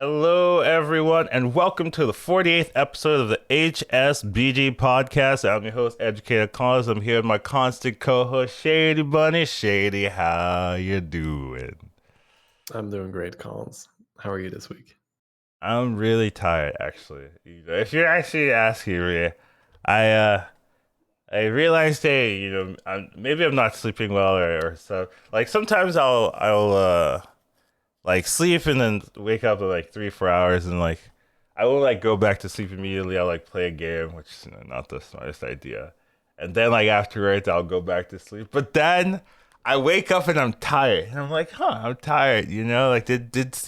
Hello, everyone, and welcome to the 48th episode of the HSBG podcast. I'm your host, Educatedcollins. I'm here with my constant co-host, Shadybunny. Shady, how you doing? I'm doing great, Collins. How are you this week? I'm really tired, actually. If you're actually asking me, I uh, I realized, hey, maybe I'm not sleeping well or so. Like sometimes I'll like sleep and then wake up in like 3 4 hours and like I will like go back to sleep immediately. I'll like play a game, which is not the smartest idea. And then like afterwards I'll go back to sleep. But then I wake up and I'm tired. And I'm like, I'm tired, like did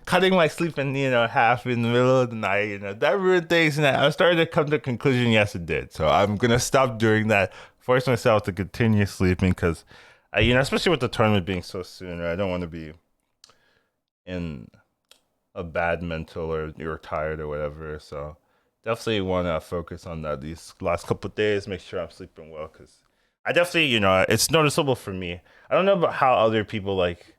cutting my sleep in, half in the middle of the night, that ruined things. And I started to come to the conclusion, yes, it did. So I'm gonna stop doing that, force myself to continue sleeping because especially with the tournament being so soon, right? I don't want to be in a bad mental or you're tired or whatever. So definitely want to focus on that these last couple of days, make sure I'm sleeping well because I definitely, it's noticeable for me. I don't know about how other people like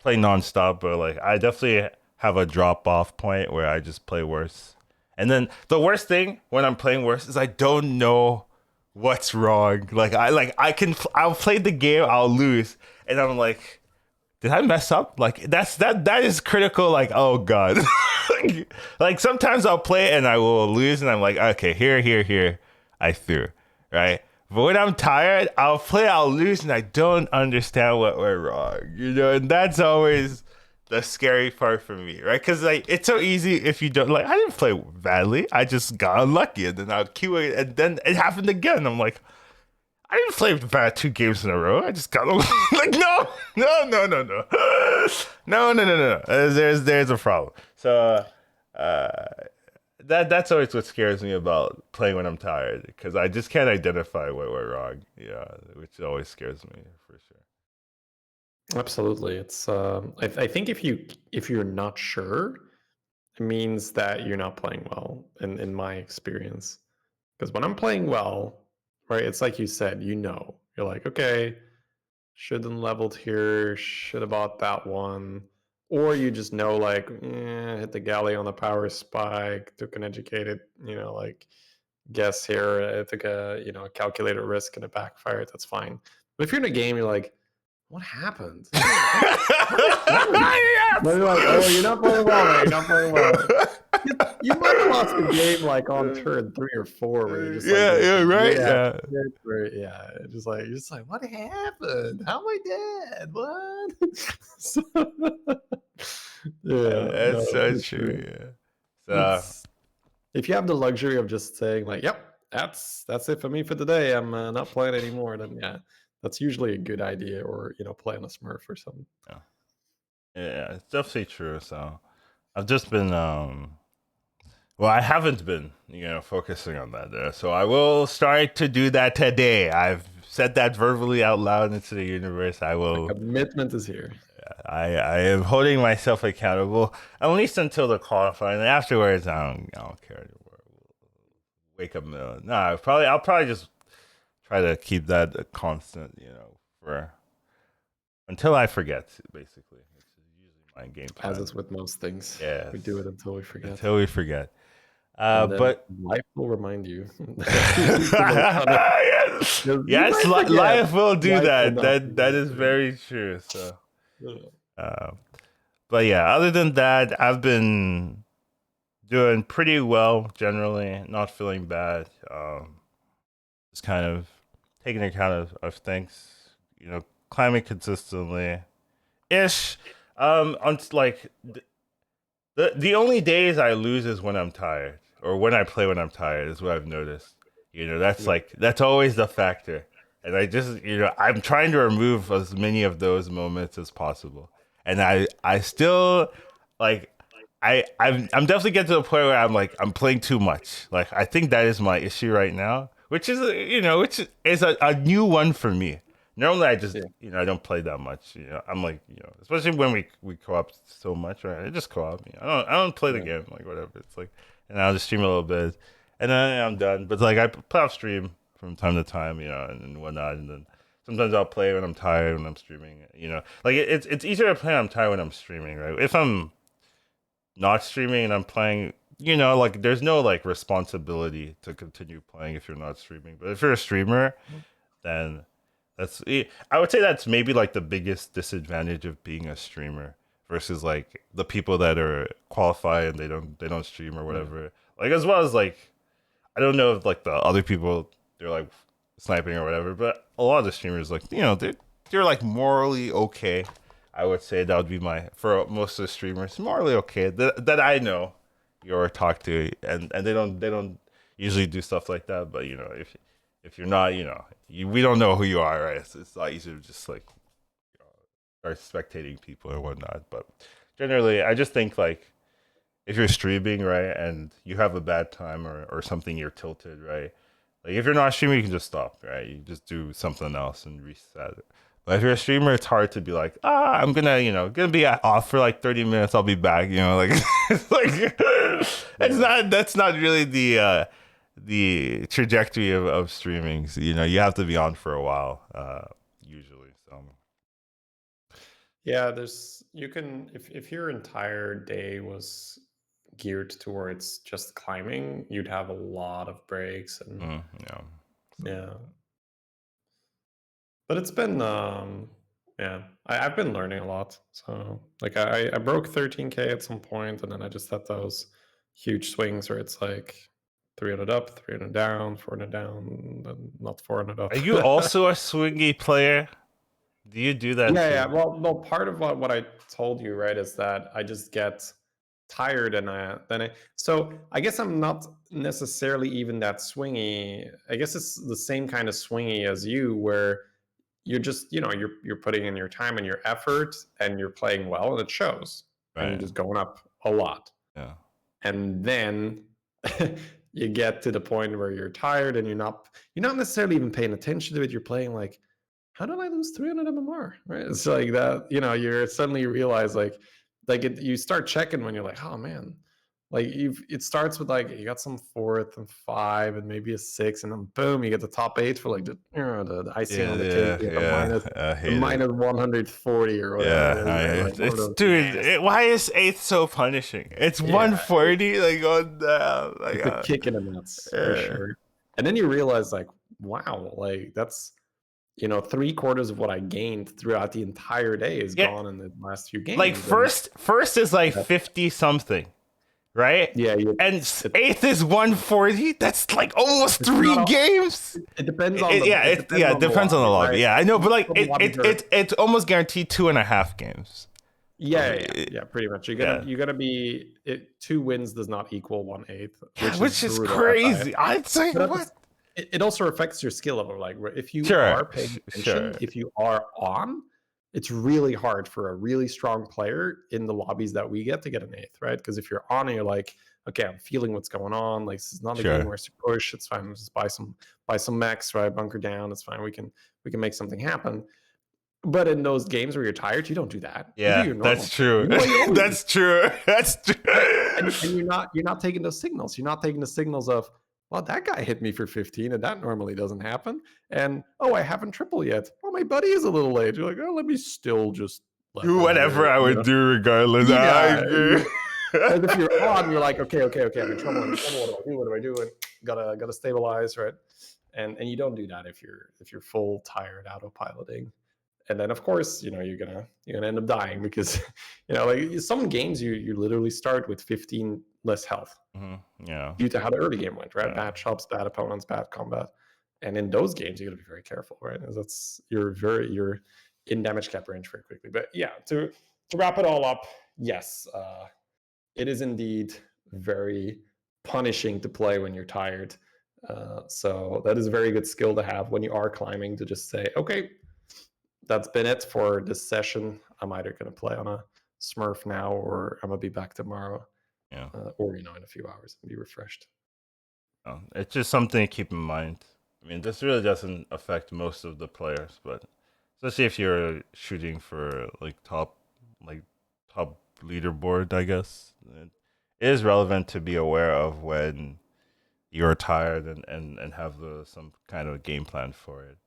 play nonstop, but like I definitely have a drop off point where I just play worse. And then the worst thing when I'm playing worse is I don't know what's wrong. I'll play the game, I'll lose, and I'm like, did I mess up? Like that is critical. Like, oh god. Like sometimes I'll play and I will lose and I'm like, okay, here, I threw, right? But when I'm tired, I'll play, I'll lose, and I don't understand what went wrong, and that's always the scary part for me, right? Because like it's so easy if you don't like. I didn't play badly, I just got unlucky, and then I'll queue it, and then it happened again. I'm like, I didn't play bad 2 games in a row. I just got like no. There's a problem. So that's always what scares me about playing when I'm tired because I just can't identify what went wrong. Yeah, which always scares me for sure. Absolutely. It's I think if you're not sure, it means that you're not playing well in my experience. Because when I'm playing well, right, it's like you said, you're like, okay, shouldn't leveled here, should have bought that one. Or you just know like, hit the galley on the power spike, took an educated, like guess here. I took a calculated risk and it backfired. That's fine. But if you're in a game, you're like, what happened? Yes! But you're like, oh, you're not playing well, man. You're not playing well. You might have lost the game like on turn 3 or 4, where you're just like, Yeah, right. Yeah. you're just like, what happened? How am I dead? What? So, yeah, no, That's so for true. sure. Yeah. So It's if you have the luxury of just saying like, "Yep, that's it for me for today. I'm not playing anymore." Then yeah, that's usually a good idea, or playing a Smurf or something. yeah, it's definitely true. So I've just been well, I haven't been, focusing on that. So I will start to do that today. I've said that verbally out loud into the universe. I The will. commitment is here. I am holding myself accountable at least until the qualifying. And afterwards, I don't care anymore. Wake up, no. I'll probably just try to keep that a constant, for until I forget. Basically, which is usually my game As plan. is with most things, Yes, we do it until we forget, until we forget. and then But life will remind you. yes, You yes, might forget. life will do Life will that. not That forget. is very true. So, Yeah. uh, but yeah, other than that, I've been doing pretty well generally. Not feeling bad. Just kind of taking account of things. Climbing consistently ish. On like the only days I lose is when I'm tired or when I play when I'm tired is what I've noticed. That's Yeah. like that's always the factor. And I just I'm trying to remove as many of those moments as possible. And I still like I'm definitely getting to the point where I'm like I'm playing too much. Like I think that is my issue right now, which is which is a new one for me. Normally, I just Yeah. I don't play that much. I'm like especially when we co-op so much, right? I just co-op. I don't play the Yeah. game like whatever. It's like, and I'll just stream a little bit, and then I'm done. But like I put off stream from time to time, and whatnot, and then sometimes I'll play when I'm tired when I'm streaming. Like it's easier to play when I'm tired when I'm streaming, right? If I'm not streaming and I'm playing, like there's no like responsibility to continue playing if you're not streaming. But if you're a streamer, then I would say that's maybe like the biggest disadvantage of being a streamer versus like the people that are qualified and they don't stream or Yeah. whatever. Like as well as like I don't know if like the other people they're like sniping or whatever, but a lot of the streamers like they're like morally okay. I would say that would be my for most of the streamers morally okay that I know or talk to, and they don't usually do stuff like that. But if you're not, we don't know who you are, right? It's a lot easier to just like start spectating people or whatnot. But generally, I just think like if you're streaming, right, and you have a bad time or something, you're tilted, right? Like if you're not streaming, you can just stop, right? You just do something else and reset it. But if you're a streamer, it's hard to be like, I'm gonna be off for like 30 minutes. I'll be back, like it's like it's Yeah. not that's not really the trajectory of streaming. So, you have to be on for a while, usually. So Yeah, there's you can if your entire day was geared towards just climbing, you'd have a lot of breaks and yeah. So yeah. But it's been yeah, I've been learning a lot. So like I broke 13K at some point and then I just had those huge swings where it's like 300 up, 300 down, 400 down, and not 400 are up. you also a swingy player? Do you do that Yeah, yeah. too? Well, part of what I told you, right, is that I just get tired and so I guess I'm not necessarily even that swingy. I guess it's the same kind of swingy as you, where you're just, you're putting in your time and your effort and you're playing well and it shows and you're Right. just going up a lot. Yeah. And then you get to the point where you're tired and you're not necessarily even paying attention to it. You're playing like, how did I lose 300 MMR? Right? It's like that, you're suddenly realize you start checking when you're like, oh man, like it starts with like, you got some fourth and five and maybe a six, and then boom, you get the top eight for like the icing Yeah, on the cake. yeah, You get the yeah. minus, I the hate it. minus 140 or whatever it Yeah, is, right? Like one of it's those dude. nasty. Why is eighth so punishing? It's Yeah, 140. Like on the like. it's a kick in the nuts for Yeah. sure. And then you realize like, wow, like that's, three-quarters of what I gained throughout the entire day is Yeah, gone in the last few like games. And first is like yeah, 50 something, right? yeah, And it's eighth is 140. That's like almost it's not three all, games. it depends on Yeah, it depends it on the depends on the lobby, lobby. right? Yeah, I know, but like Some lobbies are it's almost guaranteed 2.5 games. yeah, yeah, yeah, yeah, pretty much. Yeah, You're gonna be two wins does not equal 1/8, yeah, which is which is brutal at that. crazy. I'd say But what? it also affects your skill level. Like if you Sure, are paying attention, sure, if you are on, it's really hard for a really strong player in the lobbies that we get to get an eighth, right? Because if you're on and you're like, okay, I'm feeling what's going on. Like this is not a game sure. where it's a push. It's fine. Just buy some mechs, right? Bunker down. It's fine. We can make something happen. But in those games where you're tired, you don't do that. You do Yeah, your normal that's thing. true. You do what you always do, That's true. That's right? true. And you're not taking those signals. You're not taking the signals of, well, that guy hit me for 15, and that normally doesn't happen. And oh, I haven't triple yet. Well, my buddy is a little late. You're like, oh, let me still just let Do them whatever here. I would do regardless. I Yeah. agree. Whereas if you're on, you're like, okay, okay, okay, I'm in trouble. I'm in trouble. What do I do? What do I do? And gotta stabilize, right? And you don't do that if you're full tired autopiloting. And then of course, you're gonna end up dying because like some games you literally start with 15 less health Mhm, yeah, due to how the early game went, right? yeah, Bad shops, bad opponents, bad combat. And in those games, you got to be very careful, right? Because you're in damage cap range very quickly. But yeah, to wrap it all up, yes, it is indeed very punishing to play when you're tired. So that is a very good skill to have when you are climbing, to just say, okay, that's been it for this session. I'm either going to play on a Smurf now, or I'm gonna be back tomorrow, yeah. or in a few hours and be refreshed. It's just something to keep in mind. I mean, this really doesn't affect most of the players, but especially if you're shooting for like top leaderboard, I guess it is relevant to be aware of when you're tired and have some kind of game plan for it.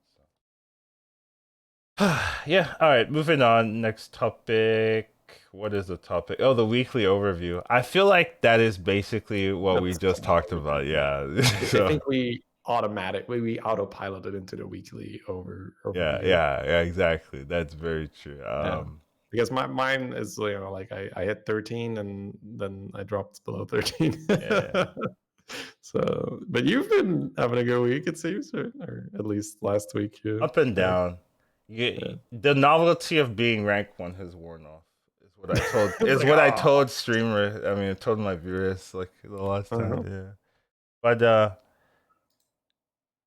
So. Yeah. All right. Moving on. Next topic. What is the topic? Oh, the weekly overview. I feel like that is basically what we That's just talked about. Yeah. I So think we autopiloted into the weekly yeah, overview. yeah, yeah, exactly. That's very true. Yeah. Because mine is, like I hit 13 and then I dropped below 13. Yeah. So, but you've been having a good week, it seems, right? Or at least last week. Up and Yeah. down. Yeah. The novelty of being ranked one has worn off. Is what I told. It's Is like, what I oh. told streamer. I mean, I told my viewers like the last Uh-huh. time. Yeah. But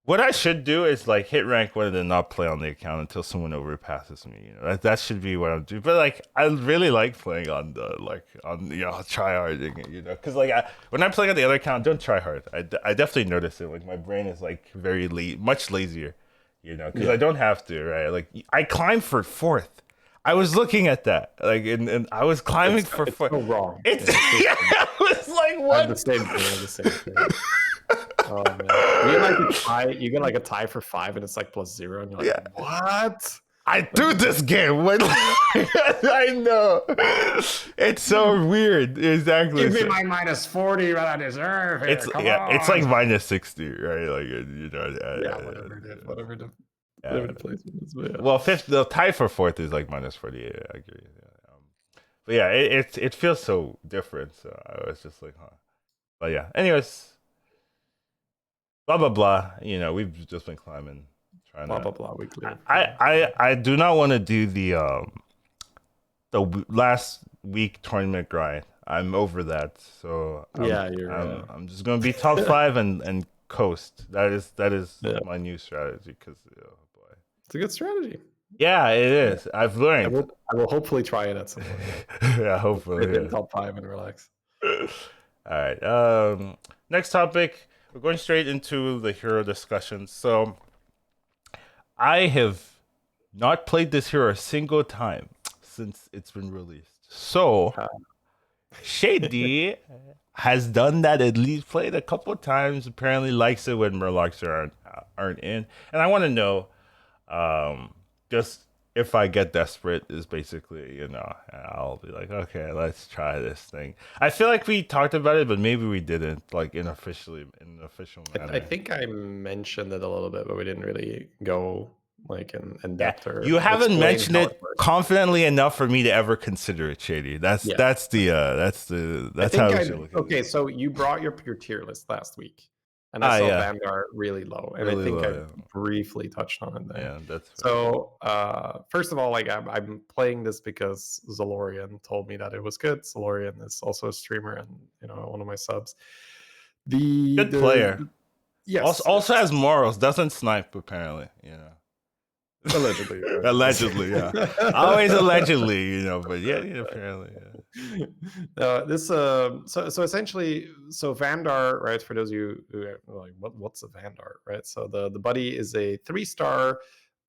what I should do is like hit rank one and then not play on the account until someone overpasses me. You know, that should be what I'm doing. But like, I really like playing on the try harding it. You know, because like when I'm playing on the other account, don't try hard. I definitely notice it. Like my brain is like very much lazier. You know, because I Yeah. don't have to. Right, like I climbed for fourth. I was looking at that, like, and I was climbing for It's fourth. so wrong. It's Yeah, it's yeah, I was like, I have the what? same thing. I have the same thing. Oh man, you get like a tie. You get like a tie for 5, and it's like +0, and you're like, Yeah. what? I do this game when I know it's so weird. Exactly. Give me my -40 that I deserve. Here. It's Come yeah. It's like on. -60, right? Like you know. Yeah, whatever it is, Yeah. whatever the placement is. But yeah. Well, fifth. The tie for fourth is like -48. I agree. Yeah. But yeah, it feels so different. So I was just like, huh. But yeah. Anyways, blah blah blah. You know, we've just been climbing, trying Blah to. blah blah. Weekly. I do not want to do the last week tournament grind. I'm over that. So Yeah, you're. I'm just gonna be top 5 and coast. That is Yeah, my new strategy. Because oh boy, it's a good strategy. yeah, it is. I've learned. I will hopefully try it at some point. Yeah, hopefully. Hit Yeah. top 5 and relax. All right. Next topic. We're going straight into the hero discussion. So I have not played this hero a single time since it's been released. So Uh, Shady has done that, at least played a couple times. Apparently likes it when Murlocs aren't in. And I want to know, just if I get desperate is basically, I'll be like, okay, let's try this thing. I feel like we talked about it, but maybe we didn't, like in an official I manner. think I mentioned it a little bit, but we didn't really go like in Yeah, depth or you haven't explain mentioned how it it works. confidently enough for me to ever consider it, Shady. That's Yeah. that's the I how think we should look at it. okay, so you brought your tier list last week, and I saw Yeah, Vanguard really low, and I really think low. I Yeah, briefly touched on it there. yeah, that's fair. So, first of all, like I'm playing this because Zolorian told me that it was good. Zolorian is also a streamer and one of my subs. Good player. Also, Yes, also yes, has morals. Doesn't snipe apparently. allegedly. Right? Allegedly, yeah. Always allegedly, but yeah, apparently. Yeah. So essentially, so Vandar, right? For those of you who are like, what's a Vandar, right? So the buddy is a 3-star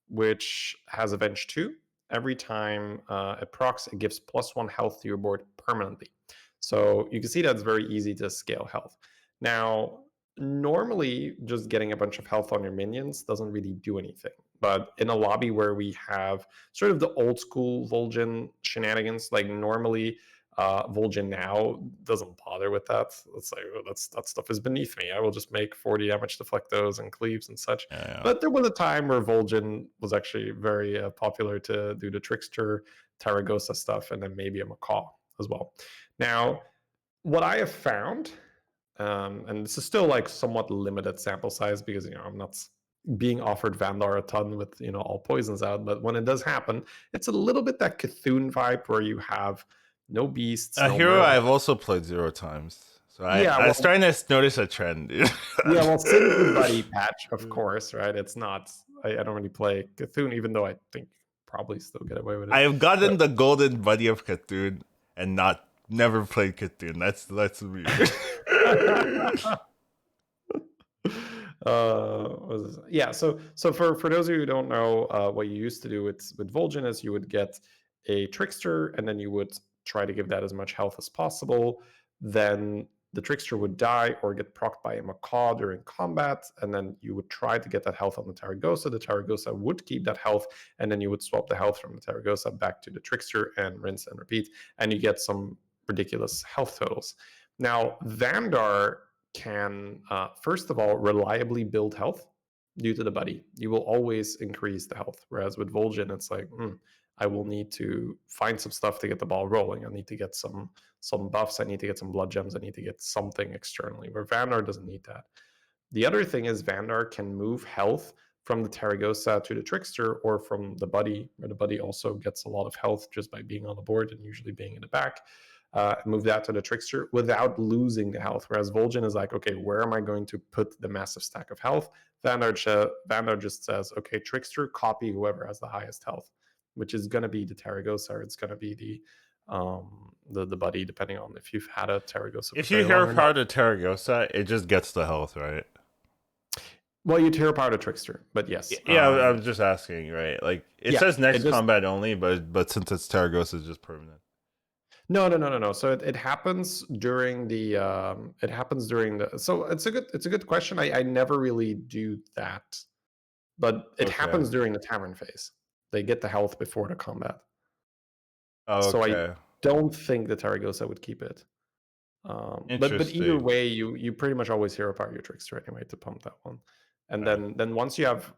which has Avenge 2. Every time it procs, it gives +1 health to your board permanently. So you can see that's very easy to scale health. Now, normally, just getting a bunch of health on your minions doesn't really do anything. But in a lobby where we have sort of the old school Vol'jin shenanigans, like normally Vol'jin now doesn't bother with that. It's like, oh, that stuff is beneath me. I will just make 40 damage, deflect those, and cleaves and such. Yeah. But there was a time where Vol'jin was actually very popular to do the Trickster, Taragosa stuff, and then maybe a Macaw as well. Now, what I have found, and this is still like somewhat limited sample size because I'm not being offered Vandar a ton with all poisons out, but when it does happen, it's a little bit that Cthulhu vibe where you have no beasts, A no hero Murlocs. I've also played 0 times. So Yeah, I'm well, starting to notice a trend. yeah, well, since the buddy patch, of course, right? It's not. I don't really play Cthulhu, even though I think probably still get away with it. I have But, gotten the golden buddy of Cthulhu and never played Cthulhu. That's weird. yeah. So for those of you who don't know, what you used to do with Vol'jin is you would get a trickster, and then you would try to give that as much health as possible. Then the trickster would die or get procced by a macaw during combat, and then you would try to get that health on the Taragosa. The Taragosa would keep that health, and then you would swap the health from the Taragosa back to the trickster and rinse and repeat, and you get some ridiculous health totals. Now, Vandar can, first of all, reliably build health due to the buddy. You will always increase the health, whereas with Vol'jin, it's like, I will need to find some stuff to get the ball rolling. I need to get some buffs. I need to get some blood gems. I need to get something externally, where Vandar doesn't need that. The other thing is Vandar can move health from the Taragosa to the Trickster, or from the buddy, where the buddy also gets a lot of health just by being on the board and usually being in the back. Move that to the Trickster without losing the health. Whereas Vol'jin is like, okay, where am I going to put the massive stack of health? Vandar just says, okay, Trickster, copy whoever has the highest health, which is going to be the Taragosa, or it's going to be the buddy, depending on if you've had a Taragosa for If you very long hero or power not. the Taragosa, it just gets the health, right? Well, you hero power the Trickster, but yes. Yeah, I was just asking, right? Like it Yeah, says it next just combat only, but since it's Taragosa, it's just permanent. no. So it happens during the so it's a good question. I never really do that, but it Okay. happens during the tavern phase. They get the health before the combat. So I Okay. don't think the Taragosa would keep it. But either Interesting. way, you pretty much always hero power your trickster anyway to pump that one. And Okay. then once you have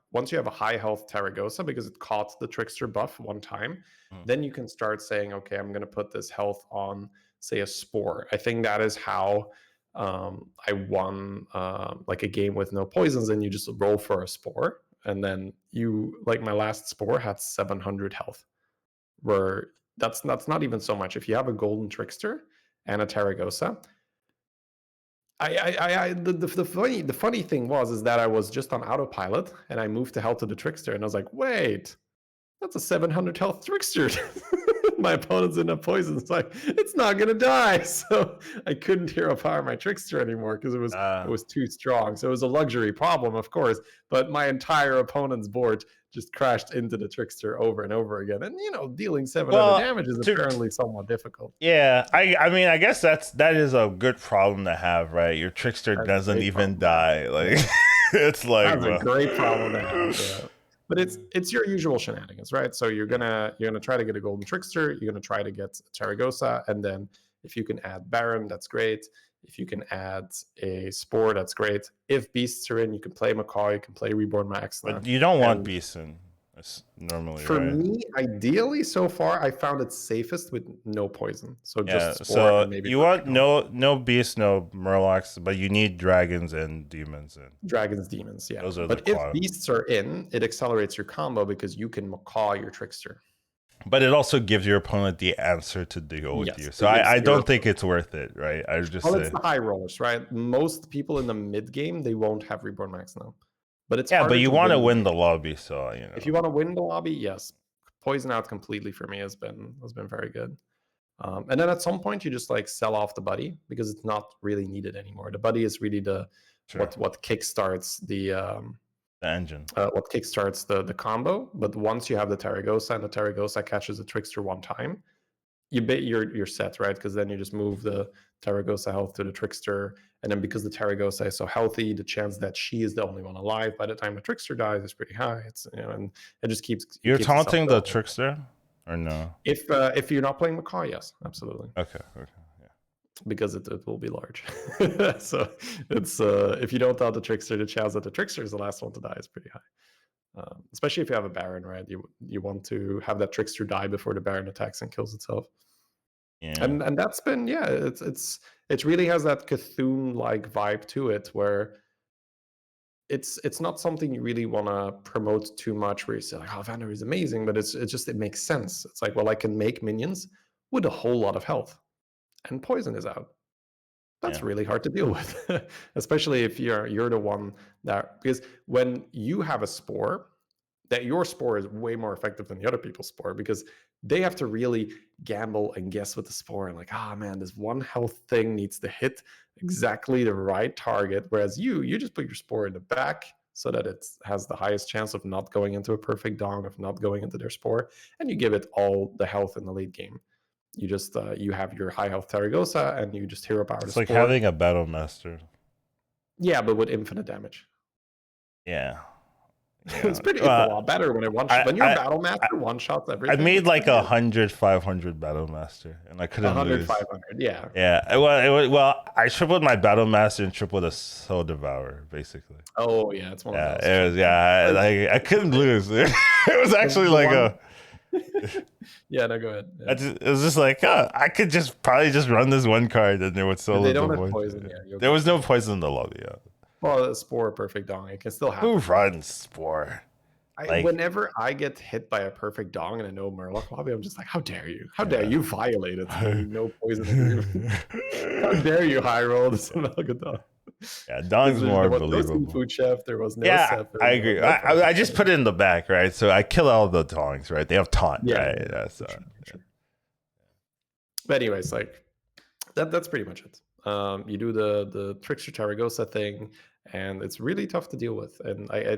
a high health Taragosa, because it caught the trickster buff one time, Mhm. then you can start saying, okay, I'm going to put this health on, say, a spore. I think that is how I won like a game with no poisons, and you just roll for a spore, and then you, like, my last spore had 700 health, where that's not even so much. If you have a golden trickster and a Taragosa, the funny thing was is that I was just on autopilot, and I moved the health to the trickster, and I was like, wait, that's a 700 health trickster. My opponent's in a poison. It's like, it's not gonna die. So I couldn't hero power my trickster anymore because it Uh, was too strong. So it was a luxury problem, of course. But my entire opponent's board just crashed into the trickster over and over again. And dealing 700 well, damage is to apparently somewhat difficult. yeah, I mean, I guess that is a good problem to have, right? Your trickster That's a doesn't great even problem to have. die. Like Yeah. it's like, That's a well, great problem to have. Yeah. But it's your usual shenanigans, right? So you're gonna try to get a golden trickster, you're gonna try to get Taragosa, and then if you can add Baron, that's great. If you can add a Spore, that's great. If beasts are in, you can play Macaw, you can play Reborn Maxna. but you don't want And Beeson normally, for right? me, ideally, so far, I found it safest with no poison. So Yeah. just Spore So and maybe you want no beast, no Murlocs, but you need dragons and demons, and Dragons, Demons, yeah. those are the But if quad. beasts are in, it accelerates your combo because you can Macaw your Trickster. But it also gives your opponent the answer to deal with Yes, you. So it gives I your don't think it's worth it, right? I would just well, it's say, the high rollers, right? Most people in the mid game, they won't have Reborn Max now, but it's yeah, but harder you to want to win the win game. the lobby, so If you want to win the lobby, yes, poison out completely for me has been very good. And then at some point, you just like sell off the buddy because it's not really needed anymore. The buddy is really the sure, what kickstarts the engine. the combo. But once you have the Taragosa and the Taragosa catches a trickster one time, you're set, right? Because then you just move the Taragosa health to the trickster, and then because the Taragosa is so healthy, the chance that she is the only one alive by the time the trickster dies is pretty high. It's and it just You're keeps itself taunting the going. trickster, or no? If you're not playing Macaw, yes, absolutely, Okay, okay, yeah, because it will be large. So it's if you don't taunt the trickster, the chance that the trickster is the last one to die is pretty high. Especially if you have a Baron, right? You want to have that trickster die before the Baron attacks and kills itself. yeah, And that's been, yeah, it really has that Cthulhu like vibe to it, where it's not something you really want to promote too much, where you say like, oh, Vander is amazing, but it's just, it makes sense. It's like, well, I can make minions with a whole lot of health, and poison is out. That's yeah, really hard to deal with, especially if you're the one that, because when you have a spore, that your spore is way more effective than the other people's spore, because they have to really gamble and guess with the spore, and like, ah, man, this one health thing needs to hit exactly the right target, whereas you just put your spore in the back so that it has the highest chance of not going into a perfect dong, of not going into their spore, and you give it all the health in the late game. You just you have your high health Taragosa, and you just hero power the It's like spore. having a battle master. Yeah, but with infinite damage. Yeah. It's Yeah. pretty. It's a lot better when I when you're I battle I, master one shots I everything. made It's like pretty good. 100, 500 battle master, and I couldn't 100, lose. 500. Yeah. Yeah. Well, I tripled my battle master and tripled a soul devourer, basically. Oh yeah, it's one of Yeah, those. it was. Yeah, Like, I couldn't lose. It was actually the like one. a. Yeah, no, go ahead. Yeah. It was just like, I could just probably just run this one card and there would If solo they the don't have poison. poison, yeah, you'll There get was no killed. poison in the lobby. Yeah. Well, spore perfect dong. It can still Who happen. runs Spore? Like, Whenever I get hit by a perfect dong in a no Murloc lobby, I'm just like, how dare you? How dare yeah. you violate the no poison agreement? How dare you high roll this Melgadon? Yeah, Dong's Because more there was no believable. seafood chef, there was no Yeah, Sephiroth, I there was agree. no I just put it in the back, right? So I kill all the Dongs, right? They have taunt, yeah, right? yeah, That's for sure, for sure. But anyways, like that's pretty much it. You do the Trickster Taragosa thing, and it's really tough to deal with. And I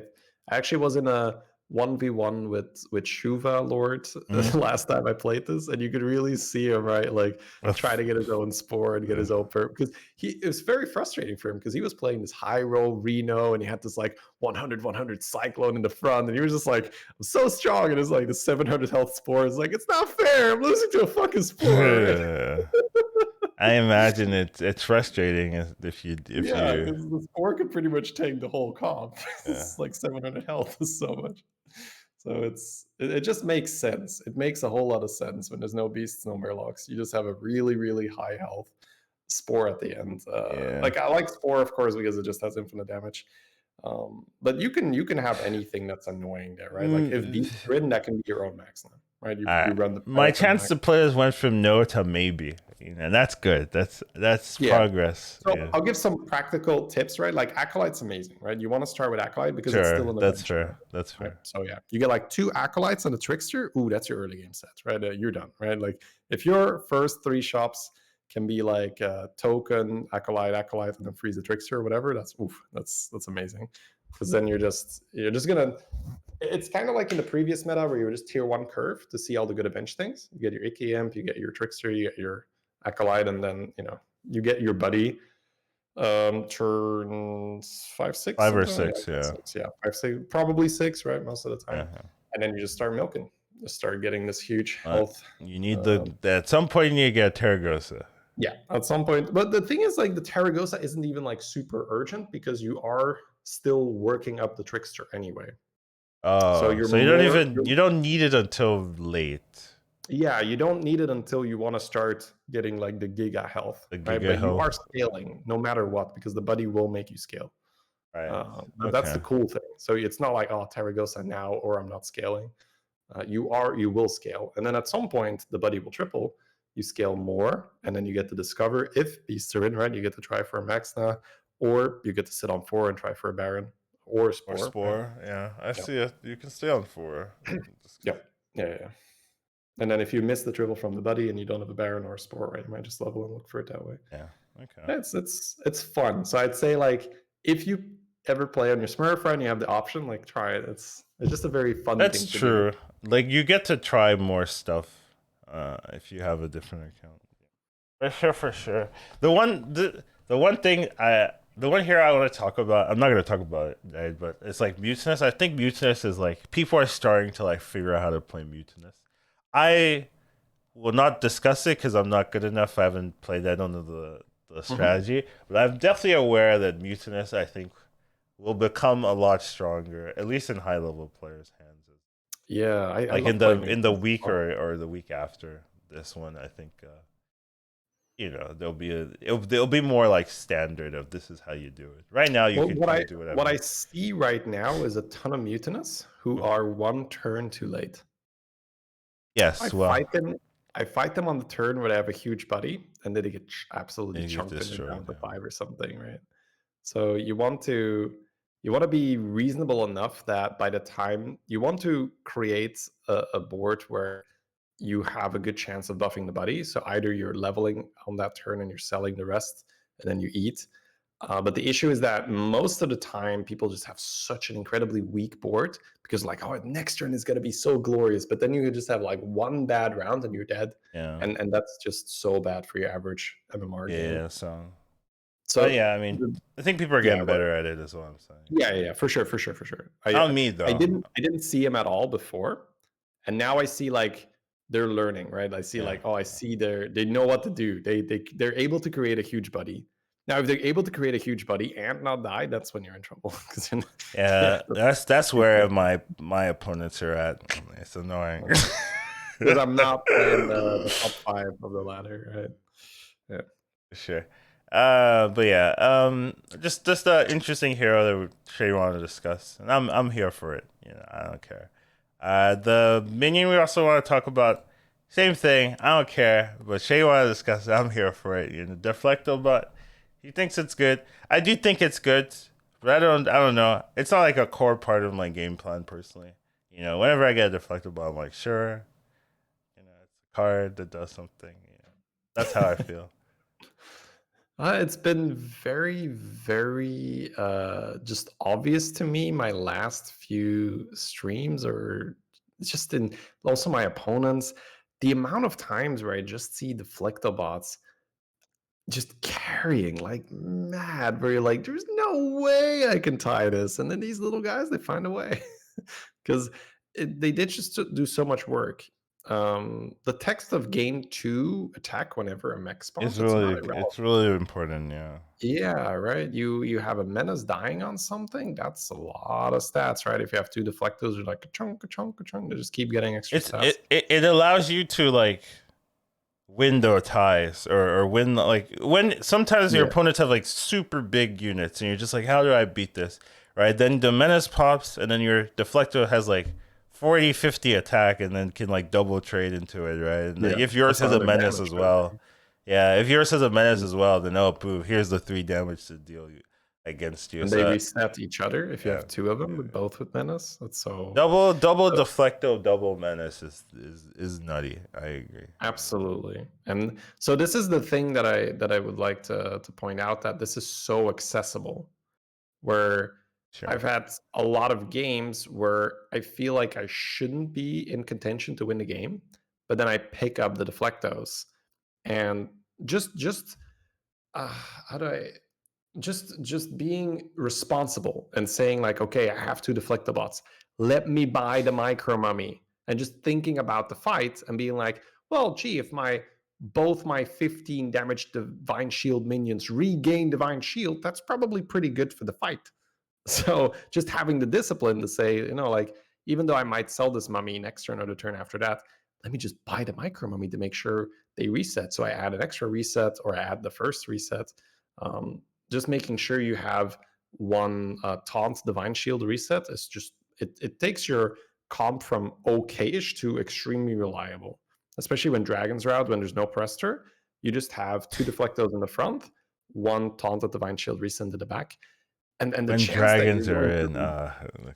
actually was in a 1v1 with Shuva Lord Mhm. last time I played this, and you could really see him, right, like try to get his own spore and get his own perp, because it was very frustrating for him because he was playing this high roll Reno, and he had this like 100 Cyclone in the front, and he was just like, I'm so strong, and it's like the 700 health spore is like, it's not fair, I'm losing to a fucking spore. I imagine it's frustrating if Yeah, you because the spore could pretty much take the whole comp. yeah. It's like 700 health is so much. So it just makes sense. It makes a whole lot of sense when there's no beasts, no murlocs. You just have a really, really high health spore at the end. Yeah. Like I like spore, of course, because it just has infinite damage. But you can have anything that's annoying there, right? Like if Mm, beast ridden, that can be your own max now, right? You run the my Paragon chance max. to players went from no to maybe. And that's good. That's Yeah. progress. So Yeah. I'll give some practical tips, right? Like Acolyte's amazing, right? You want to start with Acolyte because it's still Sure. an That's adventure, fair. That's right? fair. So yeah, you get like 2 Acolytes and a Trickster. Ooh, that's your early game set, right? You're done, right? Like if your first 3 shops can be like Token, Acolyte, and then freeze the Trickster or whatever, that's amazing. Because then you're just gonna. It's kind of like in the previous meta where you were just tier 1 curve to see all the good bench things. You get your Icky Imp, you get your Trickster, you get your Acolyte, and then you get your buddy turns 5, 6, 5 or something like 6, that. yeah. 6, yeah, 5, 6, probably 6, right? Most of the time, Yeah. and then you just start milking, just start getting this huge But health. you need Um, at some point you need to get Terragosa. yeah, at some point. But the thing is, like, the Taragosa isn't even like super urgent because you are still working up the Trickster anyway. So Oh, you're so more. you don't need it until late. Yeah, you don't need it until you want to start getting like the giga health, The right? Giga But you are health. scaling no matter what because the buddy will make you scale. Right. But that's Okay. the cool thing. So it's not like, oh, Taragosa now or I'm not scaling. You will scale, and then at some point the buddy will triple. You scale more, and then you get to discover if beasts are in, right? You get to try for a Maxna, or you get to sit on 4 and try for a Baron or a Or Spore, right? Spore. Yeah, I Yeah, see it. You can stay on 4. yeah, yeah. And then if you miss the triple from the buddy and you don't have a Baron or a Spore, right, you might just level and look for it that way. Yeah. Okay. It's fun. So I'd say like if you ever play on your Smurf and you have the option, like try it. It's just a very fun That's thing to do. true. Like you get to try more stuff if you have a different account. For sure, for sure. The one thing the one here I want to talk about. I'm not gonna talk about it, right? But it's like Mutinous. I think Mutinous is like people are starting to like figure out how to play Mutinous. I will not discuss it because I'm not good enough. I haven't played that under the Mhm. strategy, but I'm definitely aware that Mutinous I think will become a lot stronger, at least in high level players' hands. Yeah, I Like love playing in the Mutant. week or the week after this one, I think there'll be it'll be more like standard of this is how you do it. Right now you Well, could what kind I of do what whatever. I see right now is a ton of Mutinous who Mhm. are 1 turn too late. I Yes, well, fight them. I fight them on the turn where they have a huge buddy, and then they get absolutely you get chunked and then destroyed. down to Yeah. 5 or something, right? So you want to be reasonable enough that by the time you want to create a board where you have a good chance of buffing the buddy. So either you're leveling on that turn and you're selling the rest, and then you eat, But the issue is that most of the time people just have such an incredibly weak board because like, oh, next turn is going to be so glorious, but then you just have like one bad round and you're dead, Yeah. and that's just so bad for your average MMR game. Yeah. So, but So yeah, I mean, I think people are yeah, getting better at it. Is what I'm saying. yeah, for sure, for sure, for sure. Not me though. I didn't see him at all before, and now I see like they're learning, right? I see Yeah. like, oh, I see they know what to do. They're able to create a huge buddy. Now, if they're able to create a huge buddy and not die, that's when you're in trouble. Because Yeah, that's too where good. my opponents are at. It's annoying. Because I'm not playing the top 5 of the ladder, right? Yeah. Sure. But yeah, just an interesting hero that Shay wanted to discuss, and I'm here for it. You know, I don't care. The minion we also want to talk about. Same thing. I don't care, but Shay wanted to discuss it. I'm here for it. You know, Deflecto, but he thinks it's good. I do think it's good, but I don't know. It's not like a core part of my game plan personally. You know, whenever I get a Deflectable, I'm like, sure. You know, it's a card that does something. You know, that's how I feel. It's been very, very just obvious to me my last few streams, or just in also my opponents, the amount of times where I just see Deflectobots just carrying like mad, where you're like, there's no way I can tie this. And then these little guys, they find a way because they did just do so much work. The text of gain 2 attack whenever a mech spawns, it's not irrelevant. It's really important. Yeah. Yeah, right. You have a menace dying on something. That's a lot of stats, right? If you have 2 deflectors, you're like a chunk, a chunk, a chunk. They just keep getting extra stats. It allows you to like win the ties or win like when sometimes your Yeah, opponents have like super big units and you're just like, how do I beat this? Right? Then the menace pops and then your deflector has like 40, 50 attack and then can like double trade into it, right? And like, yeah. if yours That's has a 100 menace damage as right well, yeah, if yours has a menace there. as well, then oh, boo, here's the 3 damage to deal against you. And they So reset each other if you yeah, have 2 of them, yeah. with both with menace. That's Double so deflecto, double menace is nutty. I agree. absolutely. And so this is the thing that I would like to point out, that this is so accessible, where Sure. I've had a lot of games where I feel like I shouldn't be in contention to win the game, but then I pick up the deflectos and just how do I just being responsible and saying like, okay, I have to deflect the bots, let me buy the micro mummy, and just thinking about the fight and being like, well, gee, if my both my 15 damage divine shield minions regain divine shield, that's probably pretty good for the fight. So just having the discipline to say, like, even though I might sell this mummy next turn or the turn after that, let me just buy the micro mummy to make sure they reset. So I add an extra reset, or I add the first reset. Um, just making sure you have one taunt divine shield reset is just, it takes your comp from okayish to extremely reliable, especially when Dragon's Route, when there's no Prester. You just have 2 deflectos in the front, one taunted divine shield reset to the back, and the When chance that you're dragons are going in, to, look,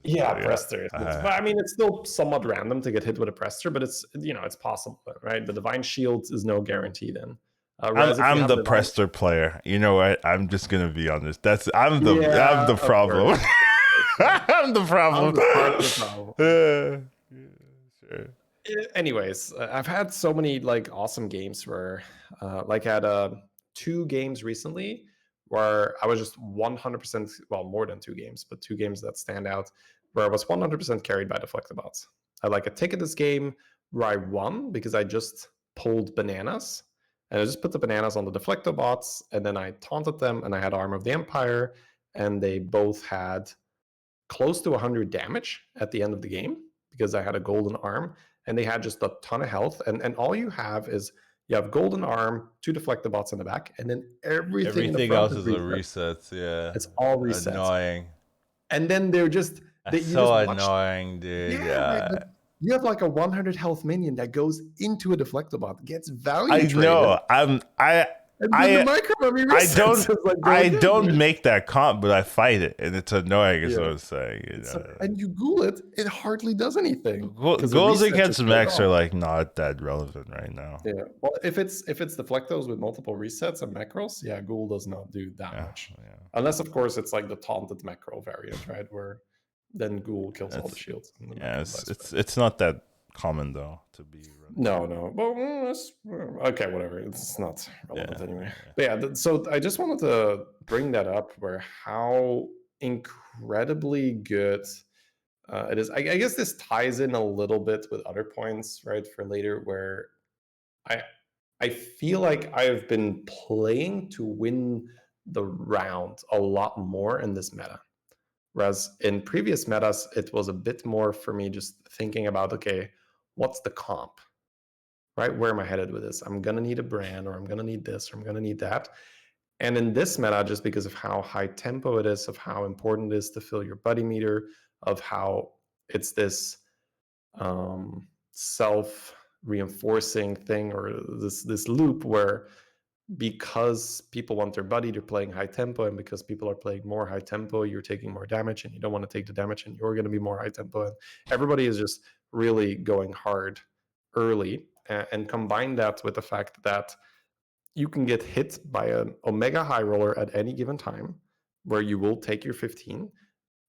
yeah, yeah, Prester. But I mean, it's still somewhat random to get hit with a Prester, but it's possible, right? The divine shield is no guarantee then. Whereas if you I'm have the divine, Prester player. You know what? I'm just gonna be honest. I'm yeah, the of problem. course, I'm the I'm problem. the part of the problem. Sure. Anyways, I've had so many like awesome games where, like, I had 2 games recently where I was just 100%, well, more than 2 games, but 2 games that stand out, where I was 100% carried by Deflectabots. I like a ticket this game where I won because I just pulled bananas, and I just put the bananas on the Deflectabots, and then I taunted them, and I had Arm of the Empire, and they both had close to 100 damage at the end of the game because I had a golden arm, and they had just a ton of health. And all you have is, you have golden arm, 2 deflector in the back, and then everything in the Everything front else is is a reset. reset. Yeah. It's all resets. Annoying. And then they're just, That's you so just watch. annoying, dude. Yeah, right. But you have like a 100 health minion that goes into a deflector bot, gets value I traded. know. And then the I micro memory I resets. don't It's like, go I again, don't right? make that comp, but I fight it, and it's annoying. Is what Yeah. I'm saying. It's and you Google it, it hardly does anything because the Goals reset against just goes mechs off. are like not that relevant right now. Yeah. Well, if it's deflectos with multiple resets and macros, yeah, Google does not do that Yeah, much. yeah. Unless of course it's like the taunted macro variant, right? Where then Google kills all the It's shields and the yeah, macro dies back. it's not that common though to be running. No, no. Well, okay, whatever. It's not relevant Yeah, anyway. yeah. But yeah, so I just wanted to bring that up where how incredibly good it is. I guess this ties in a little bit with other points, right, for later, where I I feel like I've been playing to win the round a lot more in this meta. Whereas in previous metas, it was a bit more for me just thinking about, okay, what's the comp? Right? Where am I headed with this? I'm going to need a brand, or I'm going to need this, or I'm going to need that. And in this meta, just because of how high tempo it is, of how important it is to fill your buddy meter, of how it's this self reinforcing thing, or this loop where because people want their buddy, they're playing high tempo, and because people are playing more high tempo, you're taking more damage, and you don't want to take the damage, and you're going to be more high tempo, and everybody is just really going hard early. And combine that with the fact that you can get hit by an omega high roller at any given time, where you will take your 15.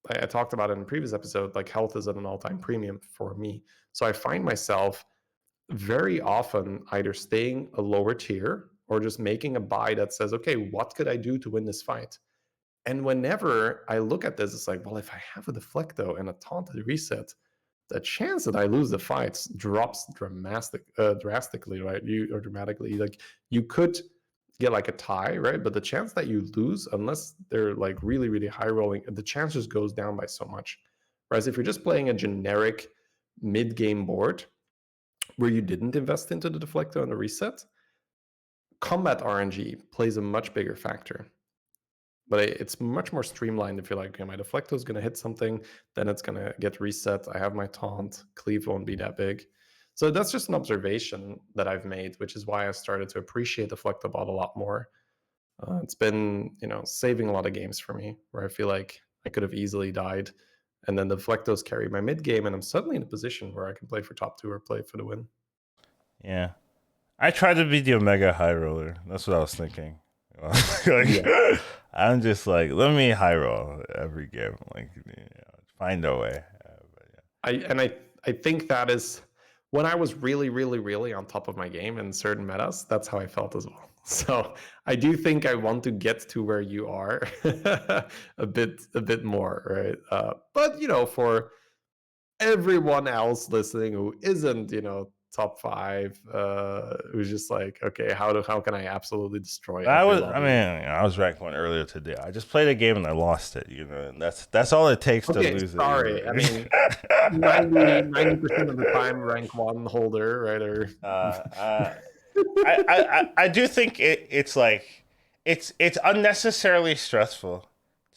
I talked about it in a previous episode, like health is at an all-time premium for me. So I find myself very often either staying a lower tier or just making a buy that says, okay, what could I do to win this fight? And whenever I look at this, it's like, well, if I have a deflecto and a taunted reset, the chance that I lose the fights drops drastically, right? Dramatically. Like you could get like a tie, right? But the chance that you lose, unless they're like really, really high rolling, the chance just goes down by so much. Whereas if you're just playing a generic mid-game board where you didn't invest into the deflecto and the reset, combat RNG plays a much bigger factor. But it's much more streamlined if you're like, okay, my deflecto is going to hit something, then it's going to get reset. I have my taunt, cleave won't be that big. So that's just an observation that I've made, which is why I started to appreciate the Deflectobot a lot more. It's been, saving a lot of games for me where I feel like I could have easily died. And then the Deflectos carry my mid game, and I'm suddenly in a position where I can play for top 2 or play for the win. Yeah. I tried to be the Omega High Roller. That's what I was thinking. Yeah. I'm just like, let me high roll every game. Like, find a way. I think that is when I was really, really, really on top of my game in certain metas. That's how I felt as well. So I do think I want to get to where you are a bit more, right? But for everyone else listening who isn't, top 5, who's just like, okay, how can I absolutely destroy every lobby? I was ranked 1 earlier today. I just played a game and I lost it, and that's all it takes to Okay, lose sorry. it. I mean, 90% of the time, rank 1 holder, right? Or I do think it's like it's unnecessarily stressful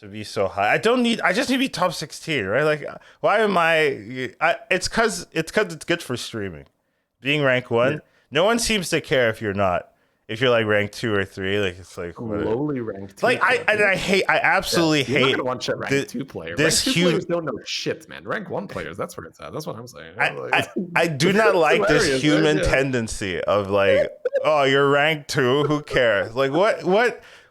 to be so high. I just need to be top 16, right? Like why am it's cuz it's good for streaming. Being rank 1, no one seems to care if you're not. If you're like rank 2 or 3, like it's like lowly ranked 2. like I absolutely You're not hate gonna watch a rank 2 player. this Rank 2 players don't know shit, man. Rank 1 players, that's where it's at. That's what I'm saying. I do not like this human right? Yeah. tendency of like, oh, you're rank 2, who cares? Like what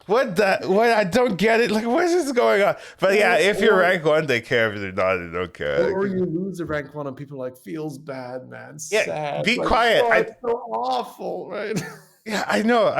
I don't get it. Like what is this going on? But yeah, if you're rank 1, they care. If they're not, they don't care. Or you lose a rank 1 and people are like, feels bad, man. Yeah, Sad. be like, quiet. Oh, it's so awful, right? Yeah, I know.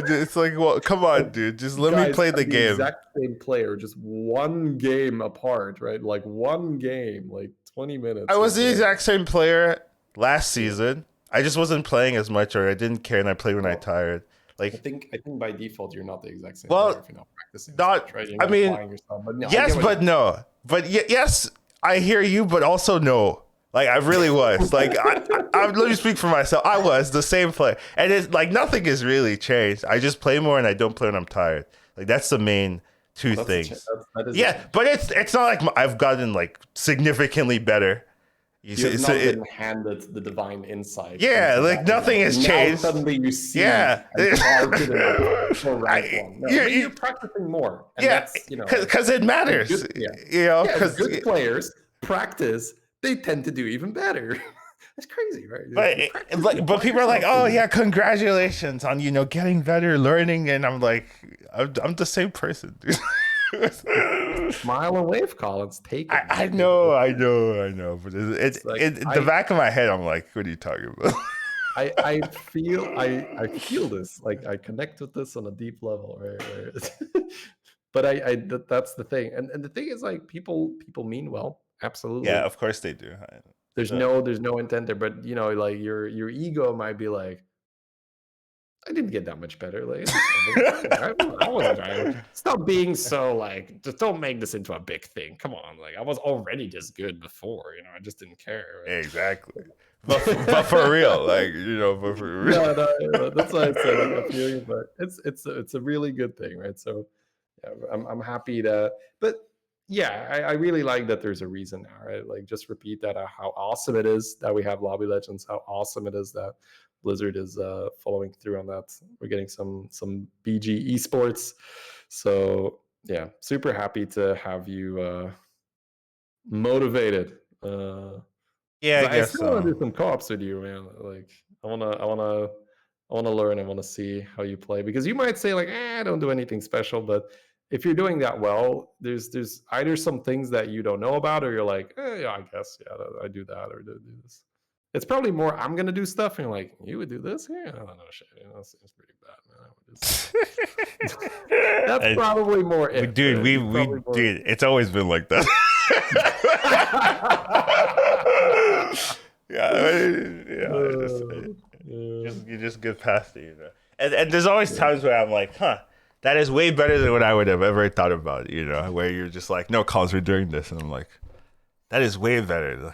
It's like, well, come on, dude. Just let me play the game. Exact same player, just one game apart, right? Like one game, like 20 minutes. I was the exact same player last season. I just wasn't playing as much, or I didn't care, and I played when I tired. Like I think by default you're not the exact same well, player if you're not practicing. not. Much, right? I mean, yourself, but no, yes, but no. But yes, I hear you, but also no. Like I really was. Like let me speak for myself. I was the same player, and it's like nothing has really changed. I just play more, and I don't play when I'm tired. Like that's the main two things. But it's not like I've gotten like significantly better. You You have see, so not been handed the divine insight yeah, into like that. nothing has Now changed. suddenly you see Yeah. and you are good enough for rank I, one. No, yeah, but you're practicing more, and yeah, that's because it as matters, good. Yeah, as because good players practice, they tend to do even better. That's crazy, right? but You practice, you but apply people are like, yourself to oh it. yeah, congratulations on getting better, learning, and I'm like, I'm the same person, dude. Smile and wave, Collins. Take it, I man. know, I know, but It's like in the back of my head, I'm like, what are you talking about? I feel this. Like I connect with this on a deep level, right? But that's the thing, and the thing is, like, people mean well, Yeah, absolutely. of course they do. There's no intent there, but like your ego might be like, I didn't get that much better. Like, it's okay. I wasn't trying. Stop being so like. Just don't make this into a big thing. Come on, like I was already this good before. I just didn't care. Exactly. But for Right? real, like, but for real. No, no, that's why I said, like, I feel you, but it's a really good thing, right? So yeah, I'm happy to, but yeah, I really like that there's a reason now, right? Like, just repeat that, how awesome it is that we have Lobby Legends, how awesome it is that Blizzard is following through on that. We're getting some BG esports, so yeah, super happy to have you motivated. Yeah, 'Cause I I guess still want so. to do some co-ops with you, man. Like, I wanna learn. I wanna see how you play, because you might say like, I don't do anything special, but if you're doing that well, there's either some things that you don't know about, or you're like, yeah, I guess, yeah, I do that or do this. It's probably more I'm gonna do stuff, and you're like, you would do this? Yeah, I don't know, shit. That seems pretty bad, man. I would do something. That's And probably more it. dude, It's probably more. dude, it's always been like that. Yeah, Yeah. you just get past it. And there's always times where I'm like, huh, that is way better than what I would have ever thought about, where you're just like, no, Collins, we're doing this, and I'm like, that is way better.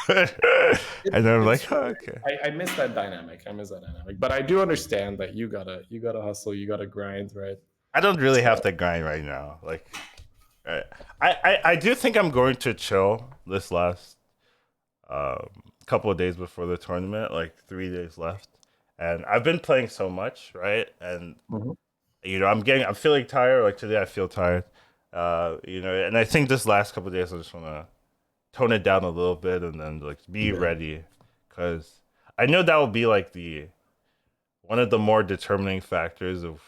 And then I'm It's like, true. oh, okay. I miss that dynamic. But I do understand that you gotta hustle, you gotta grind, right? I don't really have So to grind right now. Like, I do think I'm going to chill this last um, couple of days before the tournament, like 3 days left. And I've been playing so much, right? And mhm. I'm feeling tired. Like today, I feel tired. And I think this last couple of days, I just want to tone it down a little bit and then like be Yeah. ready, because I know that will be like the one of the more determining factors of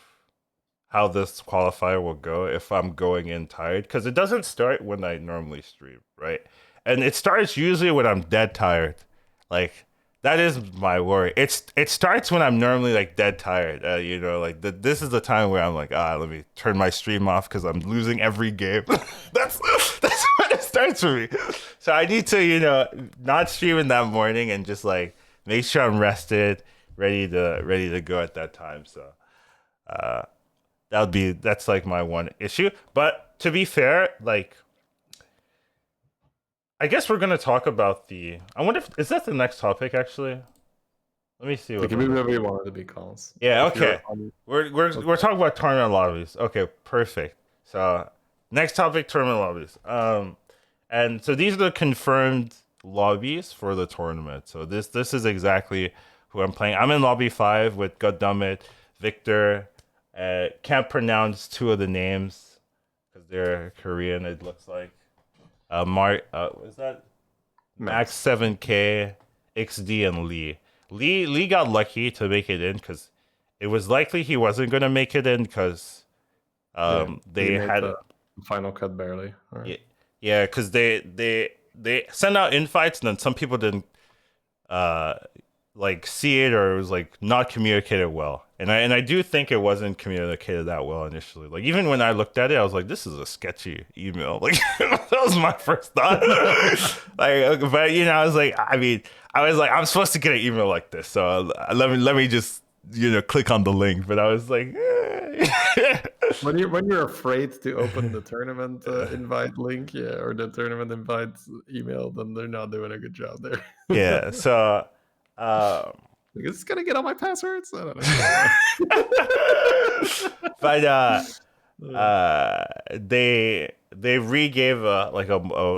how this qualifier will go if I'm going in tired, because it doesn't start when I normally stream, right? And it starts usually when I'm dead tired. Like that is my worry. It starts when I'm normally like dead tired. This is the time where I'm like, let me turn my stream off because I'm losing every game. that's that's when it starts for me. So I need to not stream in that morning and just like make sure I'm rested, ready to go at that time. So. Uh, that's like my one issue. But to be fair, like I guess we're gonna talk about the. I wonder if is that the next topic actually. Let me see It what can we're be looking. whatever you want it to be, Collins. Yeah, If you're okay. We're talking about tournament lobbies. Okay, perfect. So next topic, tournament lobbies. And so these are the confirmed lobbies for the tournament. So this is exactly who I'm playing. I'm in lobby 5 with Goddammit, Victor. Can't pronounce two of the names because they're Korean. It looks like Mark. Was that Max Max. 7K, XD, and Lee. Lee got lucky to make it in because it was likely he wasn't gonna make it in because Yeah, he they made had the final cut barely. All right. yeah, yeah, because they sent out invites and then some people didn't uh like see it, or it was like not communicated well. And I do think it wasn't communicated that well initially. Like even when I looked at it, I was like, this is a sketchy email. Like that was my first thought. But I was like, I'm supposed to get an email like this, so let me just click on the link. But I was like, When you're afraid to open the tournament invite link, yeah, or the tournament invite email, then they're not doing a good job there. yeah. So. Um, Like, is this gonna get all my passwords? I don't know. but Uh, they re-gave a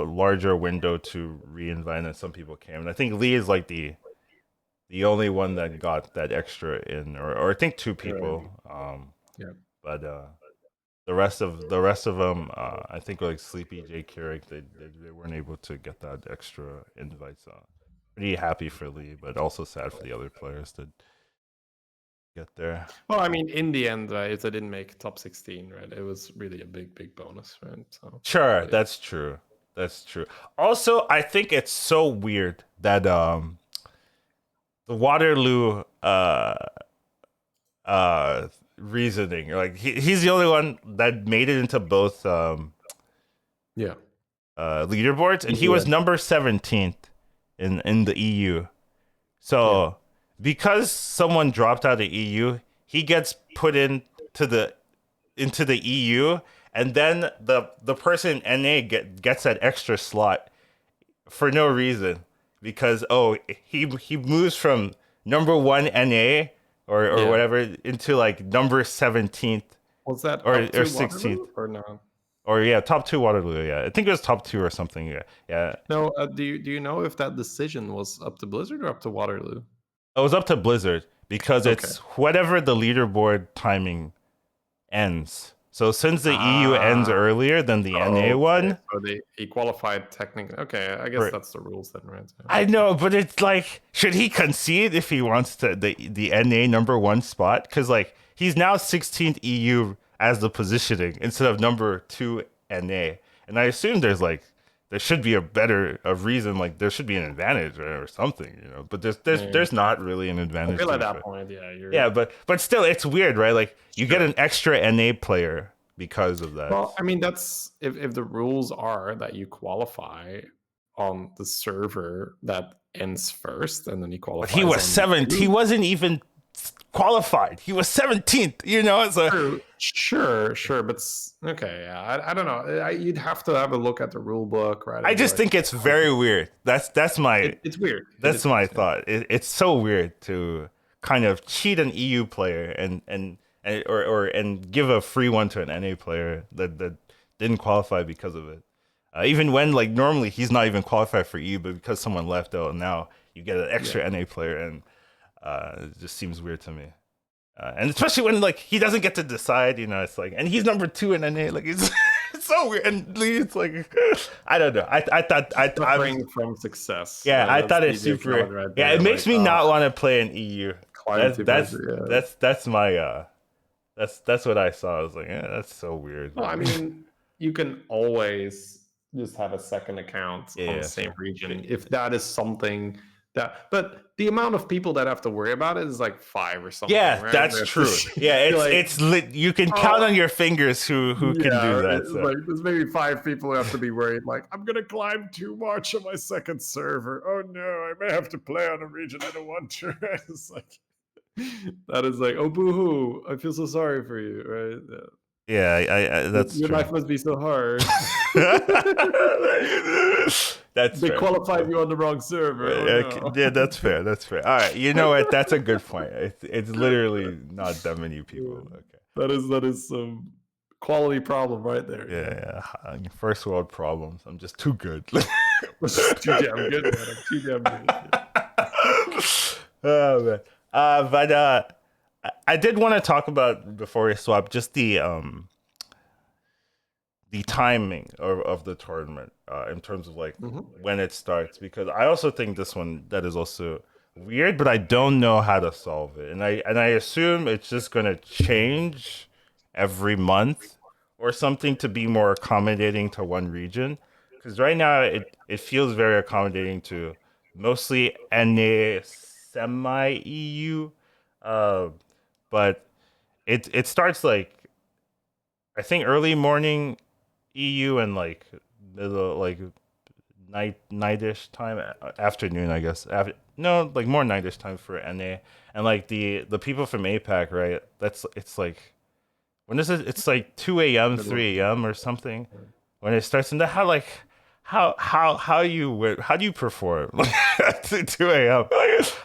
larger window to reinvent, and some people came. And I think Lee is like the only one that got that extra in, or I think two right. people. Yeah. But the rest of them, I think like Sleepy, J. Keurig, they weren't able to get that extra invite. So pretty happy for Lee, but also sad for the other players to get there. Well, I mean, in the end, if they didn't make top 16, right, it was really a big, big bonus, right? So, Sure, but yeah. that's true. That's true. Also, I think it's so weird that the Waterloo reasoning, like he's the only one that made it into both Yeah. leaderboards, and he was Yeah. number 17th in the EU. Yeah. So because someone dropped out of the EU, he gets put into the EU, and then the person in NA gets that extra slot for no reason, because he moves from number one NA or Yeah. whatever into like number 17th Was that or up to 16th, Waterloo or no? or yeah, top two Waterloo. Yeah, I think it was top two or something. Yeah, yeah. No, do you know if that decision was up to Blizzard or up to Waterloo? It was up to Blizzard because Okay. it's whatever the leaderboard timing ends. So since the EU ends Ah, earlier than the NA okay. one, So he qualified technically. Okay, I guess for that's the rules then, right? So, I know, but it's like, should he concede if he wants the NA number one spot? Because like he's now 16th EU as the positioning instead of number two NA, and I assume there should be a reason, like there should be an advantage or something, you know. But yeah. there's not really an I advantage feel to at be that fair. point, yeah, Yeah, you're but still, it's weird, right? Like you get sure. an extra NA player because of that. Well, I mean, that's if the rules are that you qualify on the server that ends first, and then he But he qualifies was on seventh. He you. wasn't even qualified. He was 17th. You know, so True, sure, but okay, yeah, I don't know. You'd have to have a look at the rule book, right, I and be just like, think it's very weird. That's my it's weird. It that's is weird. my Yeah, thought. It's so weird to kind of cheat an EU player and give a free one to an NA player that didn't qualify because of it. Even when like normally he's not even qualified for EU, but because someone left out, now you get an yeah, extra NA player, and it just seems weird to me. And especially when like he doesn't get to decide, you know, it's like, and he's number two in NA, like it's it's so weird. And it's like, I don't know. I thought I was suffering from success. yeah, I That's thought it's DJ super. Khaled right Yeah, it there. makes Like, me not want to play in EU. climb That's to that's Blizzard. Yeah. that's my that's what I saw. I was like, yeah, that's so weird. Well, I mean, you can always just have a second account Yeah, on the yeah, same fair. region if that is something that. But the amount of people that have to worry about it is like five or something, Yeah, right? that's That's true. just, Yeah, you're it's like, it's lit. You can count oh, on your fingers who can yeah, do right? that. It's So like there's maybe five people who have to be worried. Like, I'm gonna climb too much on my second server. Oh no, I may have to play on a region I don't want to. It's like that is like, oh boo-hoo, I feel so sorry for you, right? Yeah. yeah, I that's Your true. life must be so hard. That's They fair. qualified you on the wrong server. Oh no. Yeah, that's fair. That's fair. All right, you know what? That's a good point. It's literally not that many people. Okay. That is some quality problem right there. Yeah. Yeah, yeah. First world problems. I'm just too good. It's too damn good, man. I'm too damn good. Yeah. Oh man. But I did want to talk about before we swap just the timing of the tournament in terms of like Mhm. when it starts, because I also think this one that is also weird, but I don't know how to solve it, and I assume it's just gonna change every month or something to be more accommodating to one region, because right now it feels very accommodating to mostly NA semi EU, uh, but it starts like I think early morning EU and like middle like nightish time, afternoon I guess. No, like more nightish time for NA, and like the people from APAC, right? That's it's like when is it? It's like 2 a.m., Middle of 3 the a.m. or something when it starts. And how like how you win, how do you perform at 2 a.m.?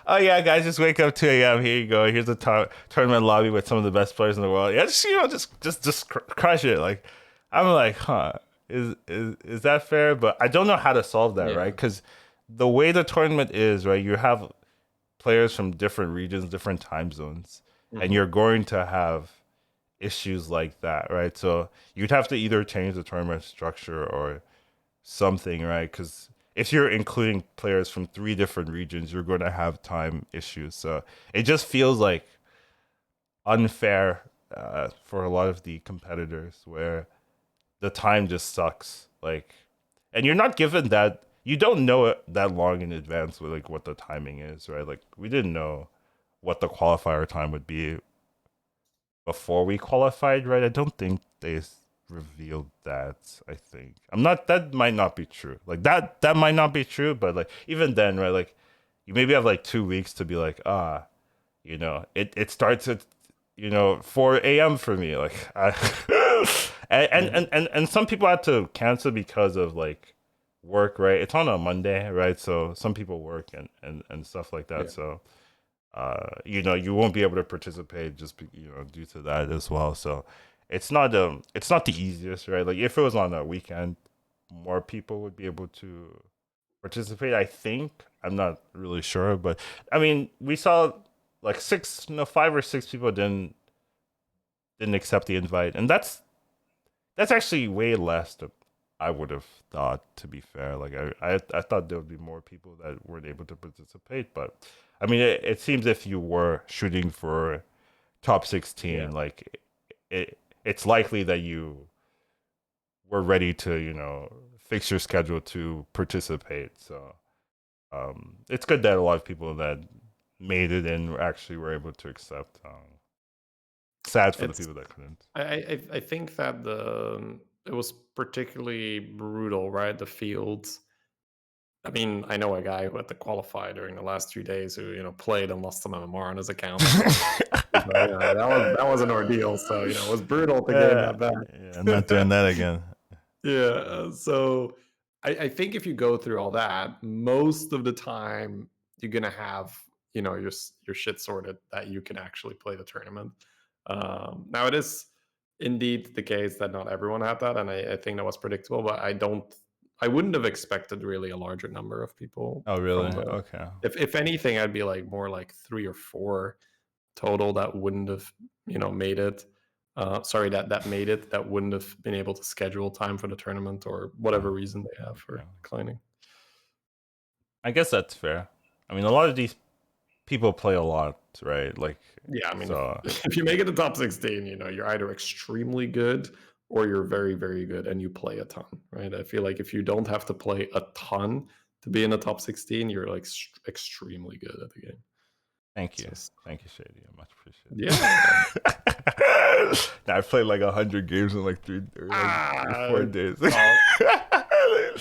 Oh yeah, guys, just wake up 2 a.m. Here you go. Here's a tournament lobby with some of the best players in the world. Yeah, just crush it. Like I'm like, huh? Is that fair? But I don't know how to solve that, right? Yeah. Because the way the tournament is, right, you have players from different regions, different time zones, and Mhm. you're going to have issues like that, right? So you'd have to either change the tournament structure or something, right? Because if you're including players from three different regions, you're going to have time issues. So it just feels like unfair for a lot of the competitors where the time just sucks. Like, and you're not given that. You don't know it that long in advance with like what the timing is, right? Like we didn't know what the qualifier time would be before we qualified, right? I don't think they revealed that. I think I'm not. That might not be true. Like that might not be true. But like even then, right? Like you maybe have like 2 weeks to be like, it starts at 4 a.m. for me. Like Yeah. and some people had to cancel because of like work, right? It's on a Monday, right? So some people work and stuff like that. Yeah. So you won't be able to participate just due to that as well. So it's not the easiest, right? Like if it was on a weekend, more people would be able to participate. I think I'm not really sure, but I mean we saw like six, no, 5 or 6 people didn't accept the invite, and that's actually way less than I would have thought. To be fair, like I thought there would be more people that weren't able to participate, but I mean, it seems if you were shooting for top Yeah. 16, like it's likely that you were ready to fix your schedule to participate. So it's good that a lot of people that made it and actually were able to accept. Sad for the It's people that couldn't. I think that it was particularly brutal, right? The fields. I mean, I know a guy who had to qualify during the last 2 days who, played and lost some MMR on his account. So, that was an ordeal. So, it was brutal to game Yeah, that back. yeah, I'm not doing that again. Yeah. So I think if you go through all that, most of the time you're gonna have, your shit sorted that you can actually play the tournament. Now it is indeed the case that not everyone had that, and I think that was predictable, but I wouldn't have expected really a larger number of people Oh, really? from the Okay. if anything, I'd be like more like 3 or 4 total that wouldn't have made it. Sorry, that made it that wouldn't have been able to schedule time for the tournament or whatever Oh, reason they have for okay. declining. I guess that's fair. I mean, a lot of these people play a lot, right? Like, Yeah, I mean, if, so if you make it to top 16, you're either extremely good or you're very, very good and you play a ton, right? I feel like if you don't have to play a ton to be in the top 16, you're like extremely good at the game. thank It's you. just, Thank you, Shady. I much appreciate yeah. it. Now, I played like 100 games in like three or like Ah, 4 days. well,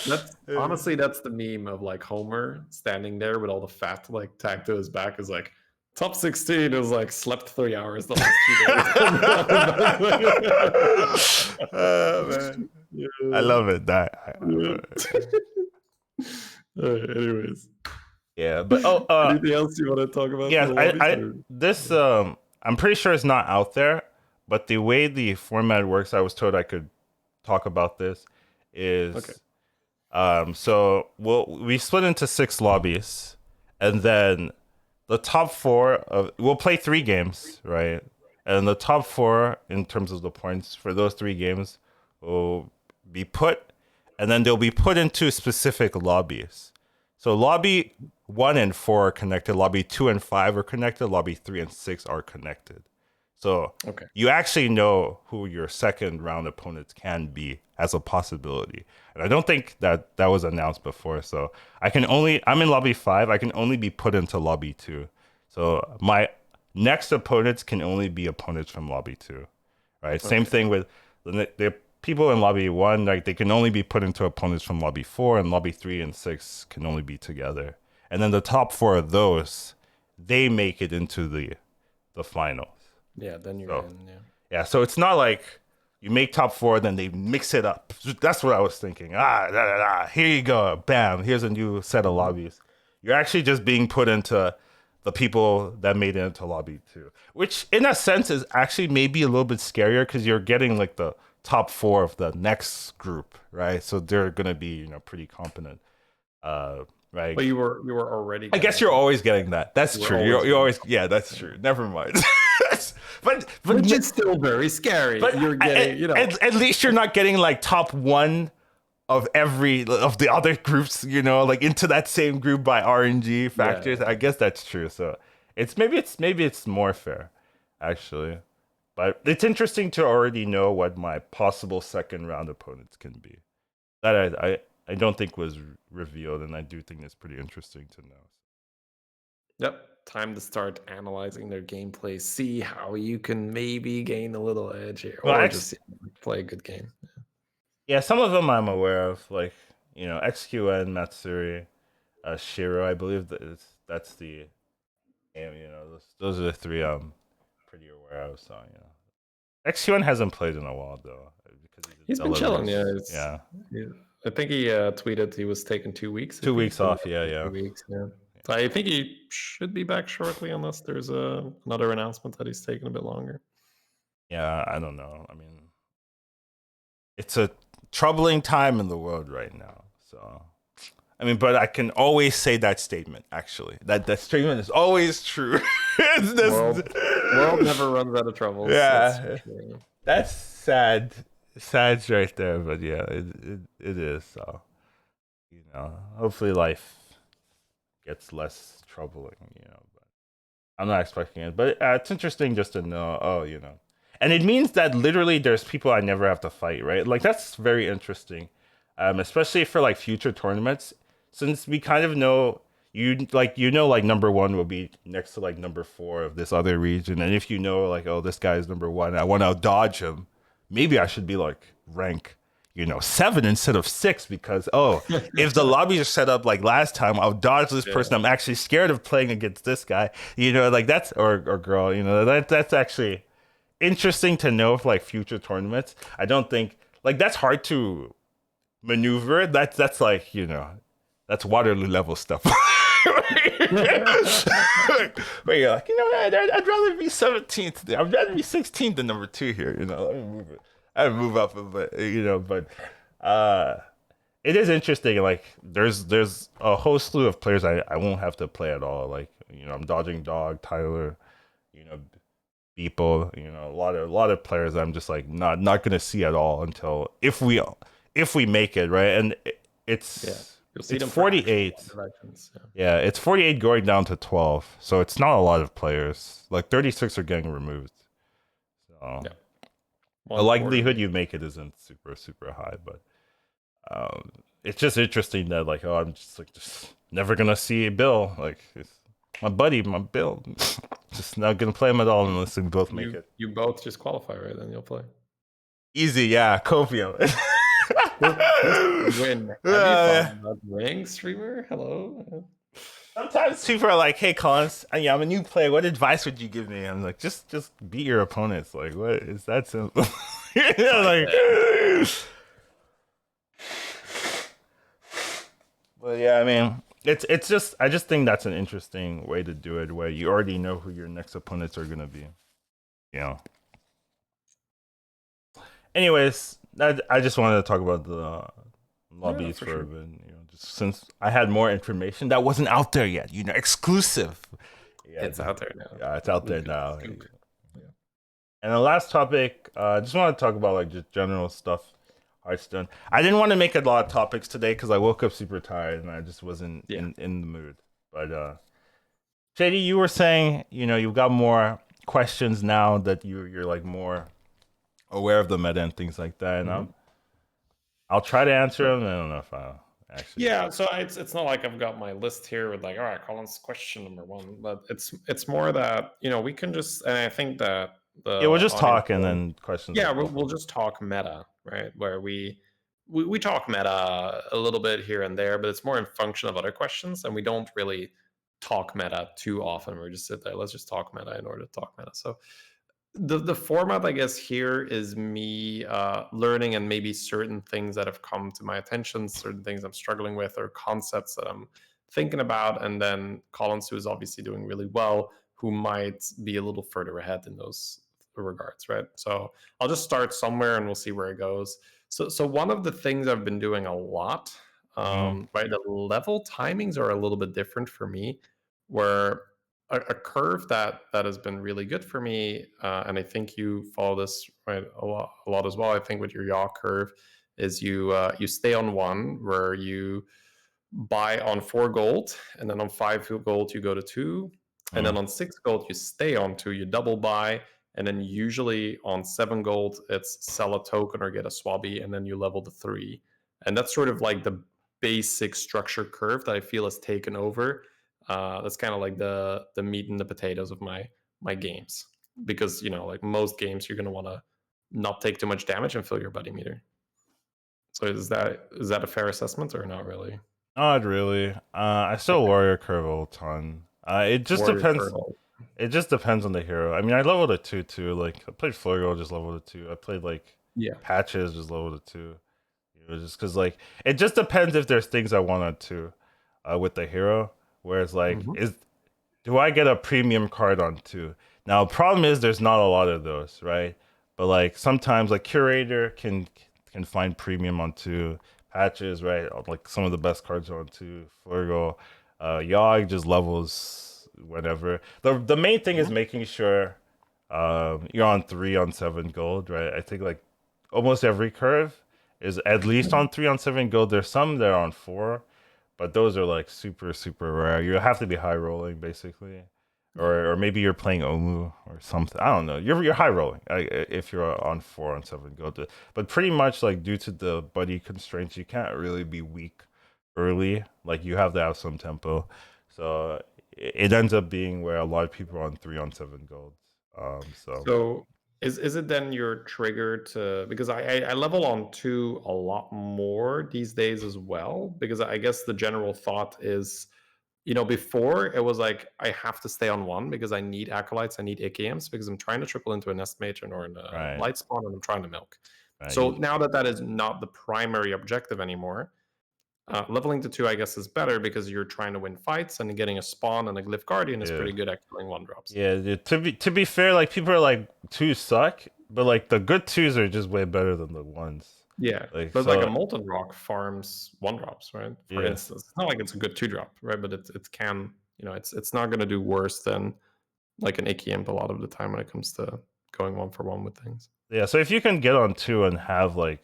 that's honestly that's the meme of like Homer standing there with all the fat like tagged to his back is like top 16 is like slept 3 hours the last 2 days. Oh man, I Yeah. love it. I Yeah. love it. Anyways, Yeah, but anything else you want to talk about for yeah, the I, lobbies? I Or? this I'm pretty sure it's not out there, but the way the format works, I was told I could talk about this Okay. is so we split into 6 lobbies, and then the top four of we'll play 3 games, right? And the top four in terms of the points for those 3 games will be put, and then they'll be put into specific lobbies. So lobby 1 and 4 are connected, lobby 2 and 5 are connected, lobby 3 and 6 are connected. So Okay. you actually know who your second round opponents can be as a possibility. And I don't think that was announced before. So I'm in lobby 5. I can only be put into lobby 2. So my next opponents can only be opponents from lobby 2. Right. Same Okay. thing with the people in lobby 1. Like they can only be put into opponents from lobby 4, and lobby 3 and 6 can only be together. And then the top four of those, they make it into the finals. Yeah, then you're So in. Yeah. yeah, so it's not like You make top four, then they mix it up. That's what I was thinking. Here you go. Bam. Here's a new set of lobbies. You're actually just being put into the people that made it into lobby two, which in a sense is actually maybe a little bit scarier because you're getting like the top four of the next group, right? So they're gonna be pretty competent, right? But you were already I guess getting you're top. always getting that. That's You were true. always You're getting always top. yeah. That's Yeah. true. Never mind. But Which is still very scary. but You're getting, at least you're not getting like top one of every of the other groups, like into that same group by RNG factors. yeah. I guess that's true. So maybe it's more fair, actually. But it's interesting to already know what my possible second round opponents can be. That I don't think was revealed, and I do think it's pretty interesting to know. Yep. Time to start analyzing their gameplay, see how you can maybe gain a little edge here, Well, or just play a good game. yeah, some of them I'm aware of, like XQN, Matsuri, Shiro. I believe that's the game. Those are the three I'm pretty aware of. So XQN hasn't played in a while though because He's been chilling. Yeah, Yeah, I think he tweeted he was taking 2 weeks. I 2 weeks think off. Yeah, two yeah, weeks. Yeah. So I think he should be back shortly, unless there's another announcement that he's taking a bit longer. yeah. I don't know. I mean, it's a troubling time in the world right now. So I mean, but I can always say that statement. Actually, that statement is always true. It's World never runs out of troubles. Yeah, Sure. that's sad. Sad's right there, but yeah, it is. So hopefully life gets less troubling. But I'm not expecting it. But it's interesting just to know. Oh, and it means that literally there's people I never have to fight, right? Like that's very interesting, especially for like future tournaments, since we kind of know like number one will be next to like number four of this other region, and if like, oh, this guy is number one, I want to dodge him. Maybe I should be like rank 7 instead of 6 because if the lobbies are set up like last time, I'll dodge this person. I'm actually scared of playing against this guy. Like that's or girl. That's actually interesting to know for like future tournaments. I don't think like that's hard to maneuver. That's like that's Waterloo level stuff. Where you're like, I'd rather be 17th. I'd rather be 16th than number 2 here. Let me move it. I'd move up, but it is interesting. Like, there's a whole slew of players I won't have to play at all. Like, I'm dodging Dog, Tyler, you know, Beeple, a lot of players I'm just like not gonna see at all until if we make it, right? And it's You'll see it's them 48. Yeah, it's 48 going down to 12. So it's not a lot of players. Like 36 are getting removed. So the likelihood you make it isn't super, super high, but it's just interesting that like, I'm just never gonna see Bill. Like it's my buddy, my Bill. Just not gonna play him at all unless we both make it. You both just qualify, right? Then you'll play. Easy, yeah, copium. Win. Have you found ring streamer? Hello. Sometimes people are like, "Hey, Collins, I'm a new player. What advice would you give me?" I'm like, "Just beat your opponents. Like, what is that simple?" Like, but yeah, I mean, it's just I just think that's an interesting way to do it, where you already know who your next opponents are gonna be. Anyways, I just wanted to talk about the lobbies for a bit, just since I had more information that wasn't out there yet, exclusive. Yeah, it's out there now. Yeah, it's out there now. Yeah. And the last topic, I just want to talk about like just general stuff. Hearthstone. I didn't want to make a lot of topics today because I woke up super tired and I just wasn't in the mood. But Shady, you were saying, you've got more questions now that you're like more aware of the meta and things like that, and I'll try to answer them. I don't know if I'll actually. Yeah, so it's not like I've got my list here with like, all right, Collins, question number 1, but it's more that we can just, and I think that we'll just talk and then questions. Yeah, we'll just talk meta, right? Where we talk meta a little bit here and there, but it's more in function of other questions, and we don't really talk meta too often. We just sit there, let's just talk meta in order to talk meta. So the format, I guess, here is me learning and maybe certain things that have come to my attention, certain things I'm struggling with, or concepts that I'm thinking about, and then Collins, who is obviously doing really well, who might be a little further ahead in those regards, right? So I'll just start somewhere and we'll see where it goes. So one of the things I've been doing a lot, Mm, right? The level timings are a little bit different for me, where a curve that has been really good for me, and I think you follow this right a lot as well. I think with your yaw curve is you stay on one where you buy on 4 gold, and then on 5 gold you go to two, and then mm, on 6 gold you stay on two, you double buy, and then usually on 7 gold it's sell a token or get a swabby, and then you level to three, and that's sort of like the basic structure curve that I feel has taken over. That's kind of like the meat and the potatoes of my games, because like most games you're going to want to not take too much damage and fill your buddy meter. So is that a fair assessment or not really? not really. I still Okay. warrior curve a ton. It just Warrior depends. Turtle. It just depends on the hero. I mean, I leveled a two too. Like I played Flurgo, just leveled a two. I played like Yeah. patches, just leveled a two. Just because like it just depends if there's things I wanted to, with the hero. Whereas like Mhm. is do I get a premium card on two? Now, problem is there's not a lot of those, right? But like sometimes like curator can find premium on two patches, right? Like some of the best cards are on two. Flurgo, Yogg just levels whenever. The main thing is Mhm. making sure you're on 3 on 7 gold, right? I think like almost every curve is at least on 3 on 7 gold. There's some that are on four, but those are like super super rare. You have to be high rolling basically, Yeah. or maybe you're playing Omu or something. I don't know. You're high rolling if you're on 4 on 7 gold. But pretty much like due to the buddy constraints, you can't really be weak early. Like you have to have some tempo. So it ends up being where a lot of people are on 3 on 7 gold. So So is it then your trigger to, because I level on two a lot more these days as well, because I guess the general thought is, before it was like I have to stay on one because I need acolytes, I need AKMs because I'm trying to triple into a nest matron or in a right, light spawn and I'm trying to milk. right. So now that that is not the primary objective anymore, leveling to two, I guess, is better because you're trying to win fights, and getting a spawn and a glyph guardian is Yeah. pretty good at killing one drops. Yeah, to be fair, like people are like twos suck, but like the good twos are just way better than the ones. Yeah, Like but like a so, molten rock farms one drops, right? For yeah, instance, it's not like it's a good two drop, right? But it can, it's not going to do worse than like an Icky Imp a lot of the time when it comes to going one for one with things. yeah. So if you can get on two and have like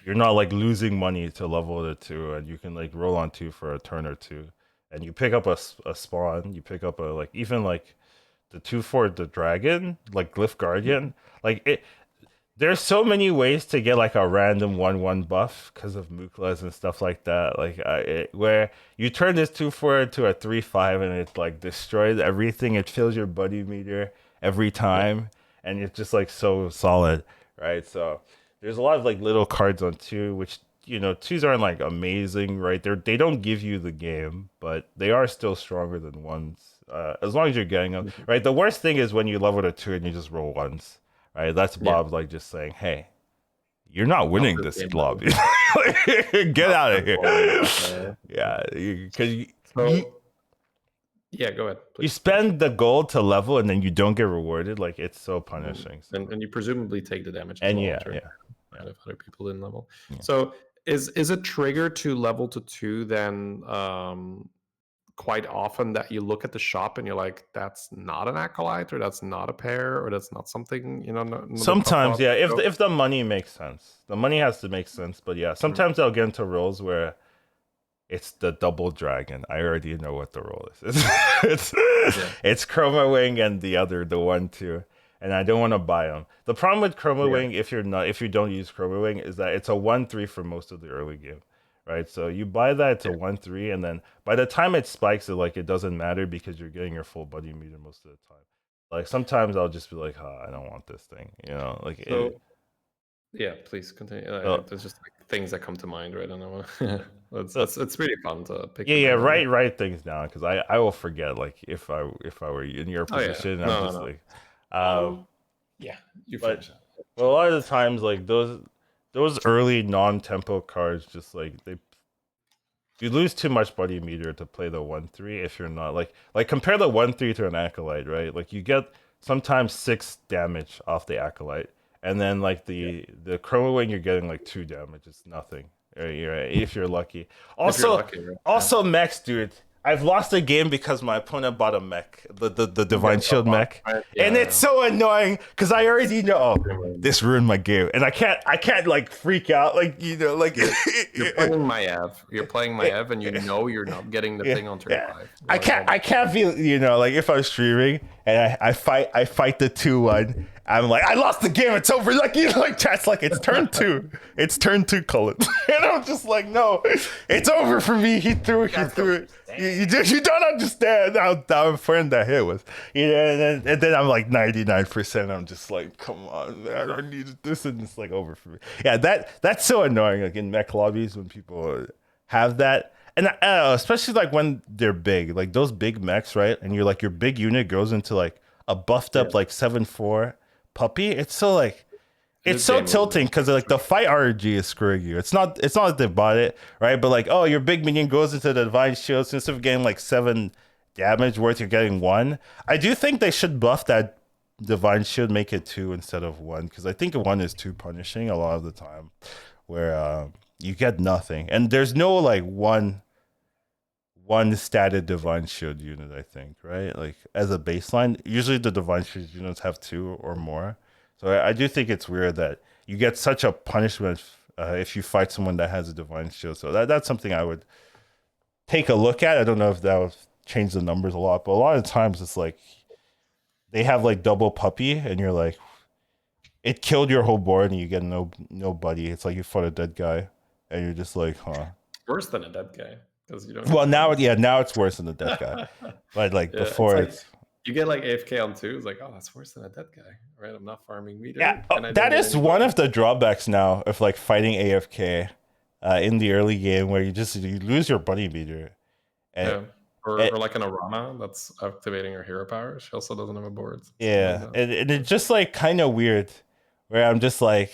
you're not like losing money to level the two, and you can like roll on two for a turn or two, and you pick up a spawn, you pick up a like even like the two for the dragon, like Glyph Guardian, like it. There's so many ways to get like a random 1/1 buff because of Muklas and stuff like that. Like where you turn this 2/4 into a 3/5 and it like destroys everything. It fills your buddy meter every Yeah. time, and it's just like so solid, right? So there's a lot of like little cards on two, which twos aren't like amazing, right? They don't give you the game, but they are still stronger than ones. As long as you're getting them, Mhm. right? The worst thing is when you level to two and you just roll ones, right? That's Yeah. Bob like just saying, "Hey, you're not Not winning this this game, buddy. lobby. Get Not out this of here." one. Yeah, because So yeah, go ahead, you please. spend the gold to level and then you don't get rewarded. Like it's so Mhm. punishing. So And you presumably take the damage as and well yeah, on turn, yeah, yeah, right? If other people didn't level. yeah. So is a trigger to level to two then quite often that you look at the shop and you're like, that's not an acolyte, or that's not a pair, or that's not something, another top Sometimes, bot. yeah, if So, if the money makes sense, the money has to make sense. But yeah, mm, sometimes I'll get into roles where it's the double dragon. I already know what the role is. yeah, It's Chroma Wing and the one too. And I don't want to buy them. The problem with Chroma yeah, Wing, if you don't use Chroma Wing, is that it's a 1/3 for most of the early game, right? So you buy that, it's a yeah. 1/3, and then by the time it spikes, it doesn't matter because you're getting your full buddy meter most of the time. Like sometimes I'll just be like, I don't want this thing, like So yeah, please continue. uh, There's just like things that come to mind, right? I don't know. it's, uh, it's it's really fun to pick Yeah, your yeah, brain on this. write things down because I will forget. Like if I were in your Oh yeah, position, I'm no, no, just no. like, Yeah, you But finish it. a lot of the times, like those early non-tempo cards, just like they you lose too much buddy meter to play the 1/3 if you're not like compare the 1/3 to an acolyte, right? Like you get sometimes 6 damage off the acolyte, and then like Yeah. the chroma wing you're getting like 2 damage. It's nothing. Right, if you're lucky. If you're Also, lucky, right? Yeah. mechs, dude. I've lost a game because my opponent bought a mech, the You get divine a shield box, mech, right? and it's Yeah. so annoying because I already know, oh, Really. this ruined my game, and I can't like freak out like like You're playing Maev. You're playing Maev, and you know you're not getting the yeah, thing on turn yeah. 5. You're like, oh I my. can't feel like if I'm streaming and I fight the 2-1, I'm like I lost the game, it's over. Like like chat's like it's turn 2. It's turn 2, Collins. And I'm just like, no, it's over for me. He threw it. You don't understand how important that hit was. And then I'm like 99%. I'm just like, come on, man, I need this, and it's like over for me. Yeah, that's so annoying. Like in mech lobbies when people have that, and I don't know, especially like when they're big, like those big mechs, right? And you're like your big unit goes into like a buffed Yeah, up like 7/4 puppy. It's so like it it's is so game over. tilting because like the fight RNG is screwing you. It's not that they bought it, right? But like, oh, your big minion goes into the divine shield, so instead of getting like 7 damage worth, you're getting 1. I do think they should buff that divine shield, make it 2 instead of 1, because I think 1 is too punishing a lot of the time, where you get nothing, and there's no like one statted divine shield unit. I think, right? Like as a baseline, usually the divine shield units have 2 or more. So I do think it's weird that you get such a punishment if you fight someone that has a divine shield. So that's something I would take a look at. I don't know if that would change the numbers a lot, but a lot of times it's like they have like double puppy, and you're like, it killed your whole board, and you get no buddy. It's like you fought a dead guy, and you're just like, huh. Worse than a dead guy because you don't Well, get now, points. yeah, now it's worse than the dead guy. But like Yeah, it's before, like it's you get like AFK on 2. It's like, oh, that's worse than a dead guy, right? I'm not farming yeah. meter, Oh, and I don't that get is any one points. of the drawbacks now of like fighting AFK in the early game, where you lose your buddy meter. And Yeah. Or like an Arana that's activating her hero power. She also doesn't have a board. Stuff like yeah, that. and it's just like kind of weird, where I'm just like,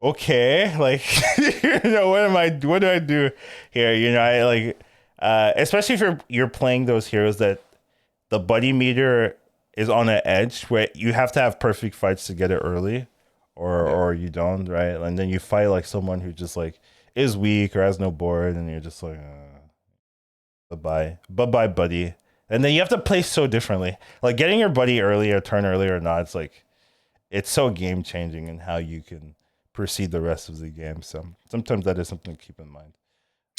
okay, like what do I do here? I like, especially if you're playing those heroes that the buddy meter is on an edge, where you have to have perfect fights to get it early, Yeah. or you don't, right? And then you fight like someone who just like is weak or has no board, and you're just like, bye bye, buddy. And then you have to play so differently. Like getting your buddy early or turn early or not, it's like it's so game changing in how you can proceed the rest of the game. So sometimes that is something to keep in mind.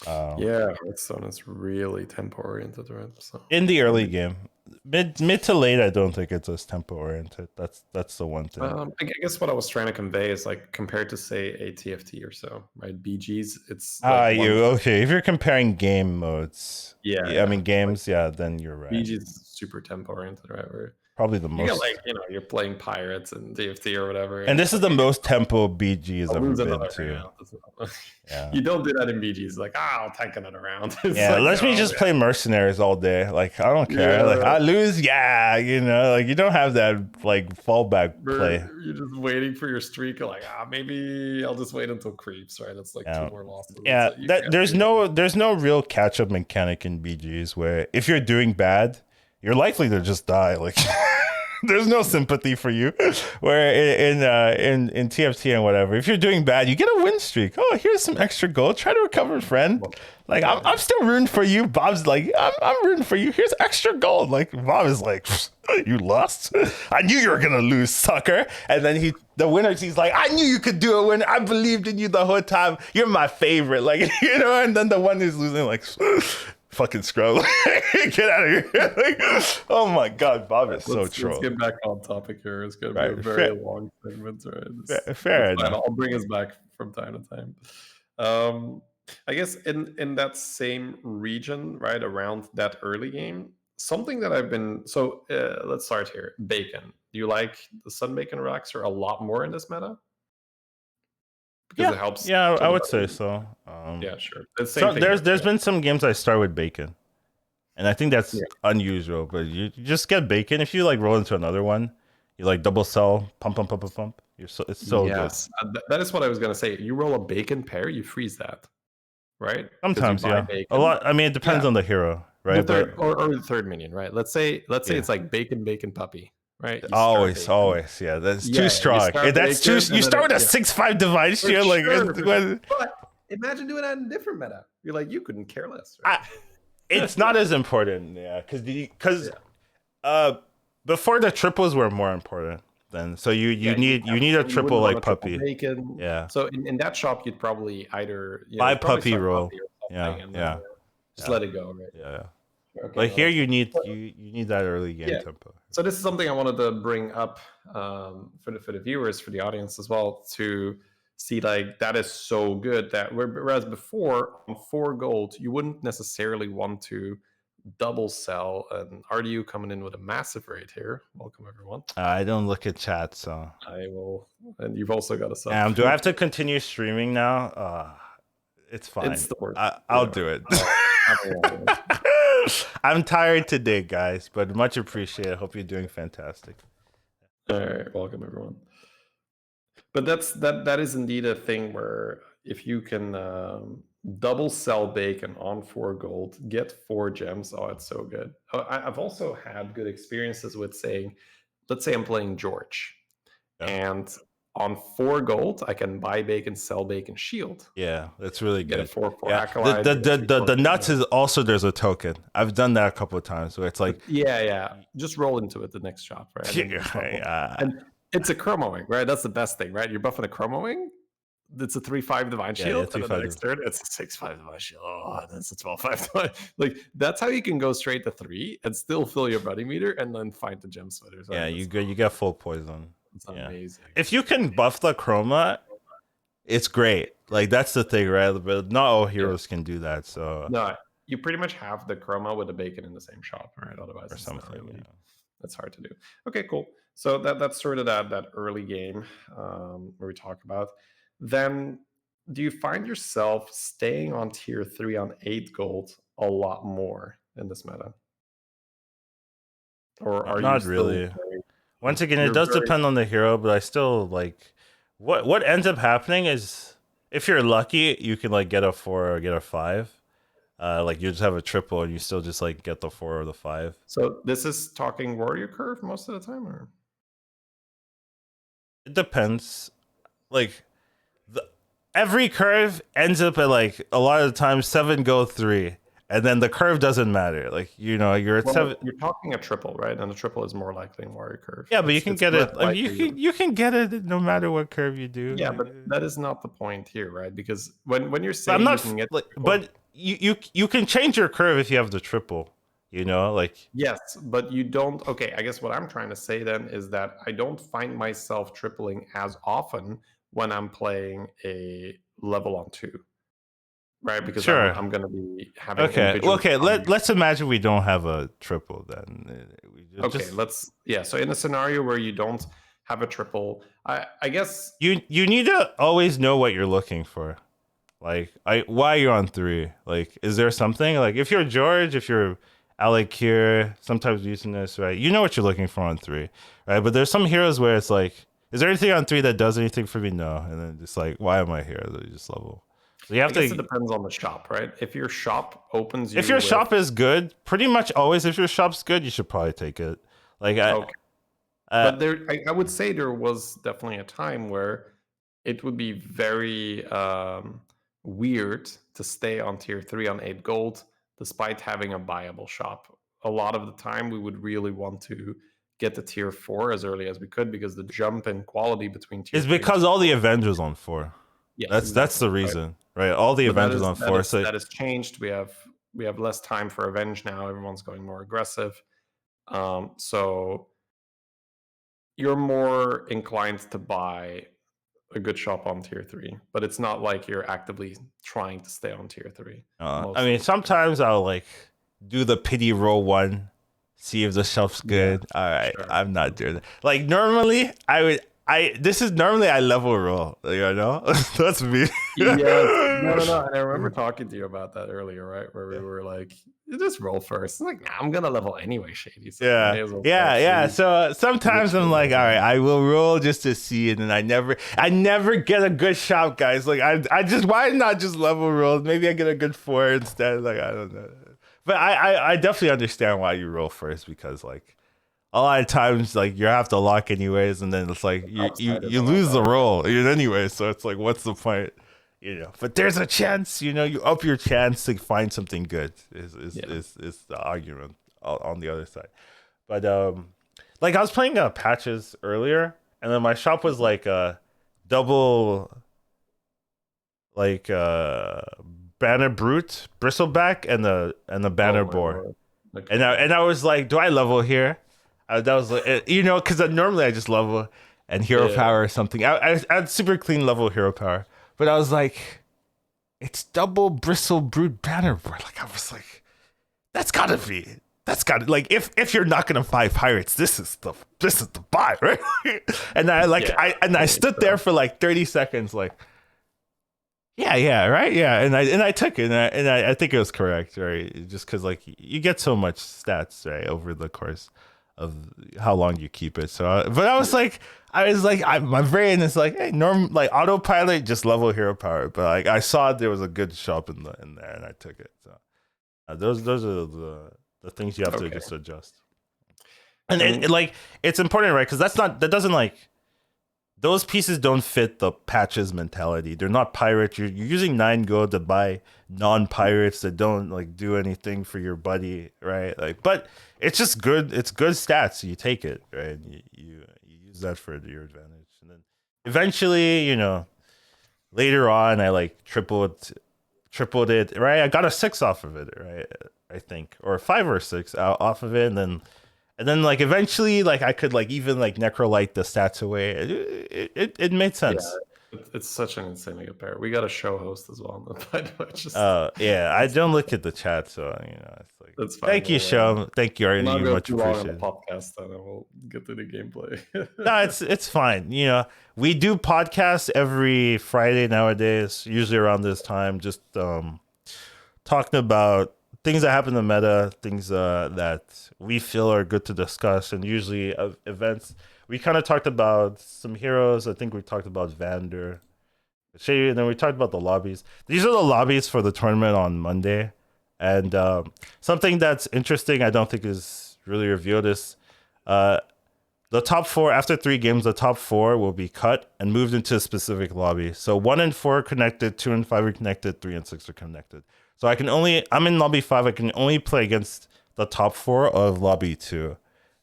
Yeah, Hearthstone is really tempo oriented, right? So In the that'll early be. game, mid to late, I don't think it's as tempo oriented. That's the one thing. I guess what I was trying to convey is like compared to say a TFT or so, right? BGs, it's Ah, like one. you okay? If you're comparing game modes, Yeah, yeah, I yeah. mean Like games, yeah, then you're right. BGs is super tempo oriented, right? Where Probably the you get most, like you're playing pirates and TFT or whatever, and and this it's is like the most tempo BG has I'll ever lose been another to. round. Yeah. You don't do that in BGs. Like, I'll take another round. It's Yeah, like, let me no, just play mercenaries all day. Like I don't care. Like yeah. I lose, yeah, like you don't have that like fallback play. You're just waiting for your streak. You're like, maybe I'll just wait until creeps, right? It's like 2 Yeah, more losses. It's yeah. like, you That can't do that. there's no real catch up mechanic in BGs, where if you're doing bad, you're likely to just die. Like there's no sympathy for you. Where in TFT and whatever, if you're doing bad, you get a win streak. Oh, here's some extra gold. Try to recover, friend. Like Yeah. I'm still rooting for you. Bob's like, I'm rooting for you. Here's extra gold. Like Bob is like, you lost. I knew you were gonna lose, sucker. And then the winner, he's like, I knew you could do a win. I believed in you the whole time. You're my favorite. Like and then the one who's losing, like, fucking scrub. Get out of here. Like, oh my god, Bob is so Let's troll. get back on topic here. It's gonna be a Right, very long segment, right? fair It's fine. enough. I'll bring us back from time to time. Um, I guess in that same region, right around that early game, something that I've been so let's start here. Bacon. Do you like the Sun Bacon Relaxer a lot more in this meta because Yeah, it helps yeah, I kill the would say buddy? so. Yeah, sure. The same So thing here. there's been some games I start with bacon, and I think that's Yeah. unusual. But you just get bacon if you like roll into another one. You like double sell, pump, pump, pump, pump, pump. It's so good. Yes, that is what I was gonna say. You roll a bacon pair, you freeze that, right? Because you Sometimes, buy yeah. A bacon. lot. I mean, it depends Yeah, on the hero, the right? third But or the third minion, right? Let's say yeah, it's like bacon, bacon puppy, right? You start always, bacon. always, yeah. That's too Yeah, you strong. start That's too. bacon, You and then start with a yeah, 6/5 divine for shield, like sure, for sure. But imagine doing that in a different meta. You're like, you couldn't care less, I, right? it's not as important, yeah, because Yeah, uh, before the triples were more important. Then, so yeah. you need a You triple wouldn't want like to triple puppy, bacon. yeah. So in that shop, you'd probably either Buy you'd probably puppy start roll, puppy or yeah, something, and then yeah, just yeah, let it go, right? yeah. Okay, Like no, here, that's cool. you need that early game Yeah. tempo. So this is something I wanted to bring up for the viewers, for the audience as well, to see like that is so good that whereas before on 4 gold you wouldn't necessarily want to double sell an RDU coming in with a massive rate here. Welcome everyone. I don't look at chat, so. I will, and you've also got a sub. Do I have to continue streaming now? It's fine. It's the worst. I'll do it. I don't know. I'm tired today, guys, but much appreciated. Hope you're doing fantastic. All right, welcome everyone. But that is indeed a thing where if you can double sell bacon on 4 gold, get 4 gems. Oh, it's so good. I've also had good experiences with saying, let's say I'm playing George, Yeah, and on 4 gold I can buy bacon, sell bacon, shield. yeah, that's really Get a good. 4/4 Yeah, acolyte. Get a 3/4 the nuts is also there's a token. I've done that a couple of times where it's like, yeah. Just roll into it the next shop, right? And then you just level. yeah, And it's a chromoing, right? That's the best thing, right? You're buffing a chromoing. It's a 3/5 divine yeah, shield, and then the 3/5. next turn it's a 6/5 divine shield. Oh, and that's a 12/5 divine. Like that's how you can go straight to 3 and still fill your buddy meter, and then find the gem sweaters. Yeah, Right? you get full poison. It's Yeah, amazing. if you can buff the chroma, it's great. Like that's the thing, right? But not all heroes can do that. So No, you pretty much have the chroma with the bacon in the same shop, right? Otherwise, or it's not something. really. Yeah. That's hard to do. Okay, cool. So that's sort of that early game where we talk about. Then, do you find yourself staying on tier 3 on 8 gold a lot more in this meta, or are you Not still really. Once again, it you're does very depend on the hero, but I still like what ends up happening is if you're lucky, you can like get a 4 or get a 5. Like you just have a triple and you still just like get the 4 or the 5. So this is talking warrior curve most of the time, or It depends. Like the every curve ends up at like a lot of the time 7 go 3. And then the curve doesn't matter. Like, you're at 7. you're talking a triple, right? And the triple is more likely in warrior curve. Yeah, but you can get less it. I mean, likely you can get it no matter what curve you do. Yeah, but that is not the point here, right? Because when you're But saying I'm not. you can get Like, triple, but you can change your curve if you have the triple. Like yes, but you don't. Okay, I guess what I'm trying to say then is that I don't find myself tripling as often when I'm playing a level on 2, right? Because sure. I'm going to be having Okay. individual. Okay. Let's imagine we don't have a triple then. Okay, so in a scenario where you don't have a triple, I guess you need to always know what you're looking for. Like why you're on 3. Like, is there something like if you're George, if you're Alec here, sometimes using this, right? You know what you're looking for on 3, right? But there's some heroes where it's like, is there anything on 3 that does anything for me? No. And then just like, why am I here? You just level. So you have I to. guess it depends on the shop, right? If your shop opens you If your with, shop is good, pretty much always, if your shop's good, you should probably take it. Like okay. But I would say there was definitely a time where it would be very weird to stay on tier 3 on 8 gold despite having a buyable shop. A lot of the time, we would really want to get to tier 4 as early as we could because the jump in quality between tier it's 3 because all the Avengers on 4. yes, That's exactly, the reason, right? All the but Avengers on 4. So that has changed. We have less time for Avenge now. Everyone's going more aggressive. So you're more inclined to buy a good shop on tier 3, but it's not like you're actively trying to stay on tier 3. I mean, sometimes I'll like do the pity roll 1, see if the shelf's good. All right, sure. I'm not doing that. Like normally, this is normally I level roll. That's me. Yes, no. And I remember talking to you about that earlier, right? Where we were like, "You just roll first." I'm like, nah, I'm gonna level anyway, Shady. So I Yeah, may as well yeah, start yeah. free. So sometimes I'm Literally like, all right, leveling. I will roll just to see it, and I never get a good shot, guys. Like, I just, why not just level roll? Maybe I get a good 4 instead. Like, I don't know. But I definitely understand why you roll first because like a lot of times like you have to lock anyways, and then it's like The you you upside is you a lot lose the better. roll anyway. So it's like, what's the point? But there's a chance. You up your chance to find something good. Yeah. Is the argument on the other side. But like I was playing patches earlier, and then my shop was like double like banner brute bristleback and the Oh banner my boar, lord. and Okay. I was like, do I level here? That was like because normally I just level and hero Yeah. power or something. I had super clean level hero power, but I was like, it's double bristle brute banner boar. Like I was like, that's gotta be. That's gotta like if you're not gonna buy pirates, this is the buy, right? and Yeah. I Definitely. stood there So for like 30 seconds, like yeah, right, yeah, and I took it, and I think it was correct, right? Just because like you get so much stats, right, over the course of how long you keep it. So, but my brain is like, hey, like autopilot, just level hero power. But like I saw there was a good shop in there, and I took it. So those are the things you have to okay. just adjust. And And like it's important, right? Because that doesn't like those pieces don't fit the patches mentality. They're not pirates. You're using 9 gold to buy non-pirates that don't like do anything for your buddy, right? Like, but it's just good. It's good stats. So you take it, right? You use that for your advantage, and then eventually, later on, I like tripled it, right? I got a 6 off of it, right? I think, or 5 or 6 off of it, and then like eventually like I could like even like necrolite the stats away. It made yeah, sense. it's such an insanely good pair. We got a show host as well. By the way, just Yeah, I it's, don't look at the chat, so it's like that's fine. thank you, Show. Thank you, We'll not already go much too long on the appreciated. podcast, then, and we'll get to the gameplay. No, it's fine. We do podcasts every Friday nowadays, usually around this time, just talking about things that happen in the meta, things that we feel are good to discuss, and usually events. We kind of talked about some heroes. I think we talked about Vander, Shady, and then we talked about the lobbies. These are the lobbies for the tournament on Monday, and something that's interesting. I don't think is really revealed is uh, the top 4 after 3 games. The top 4 will be cut and moved into a specific lobby. So 1 and 4 are connected, 2 and 5 are connected, 3 and 6 are connected. So I'm in lobby 5. I can only play against the top 4 of lobby 2.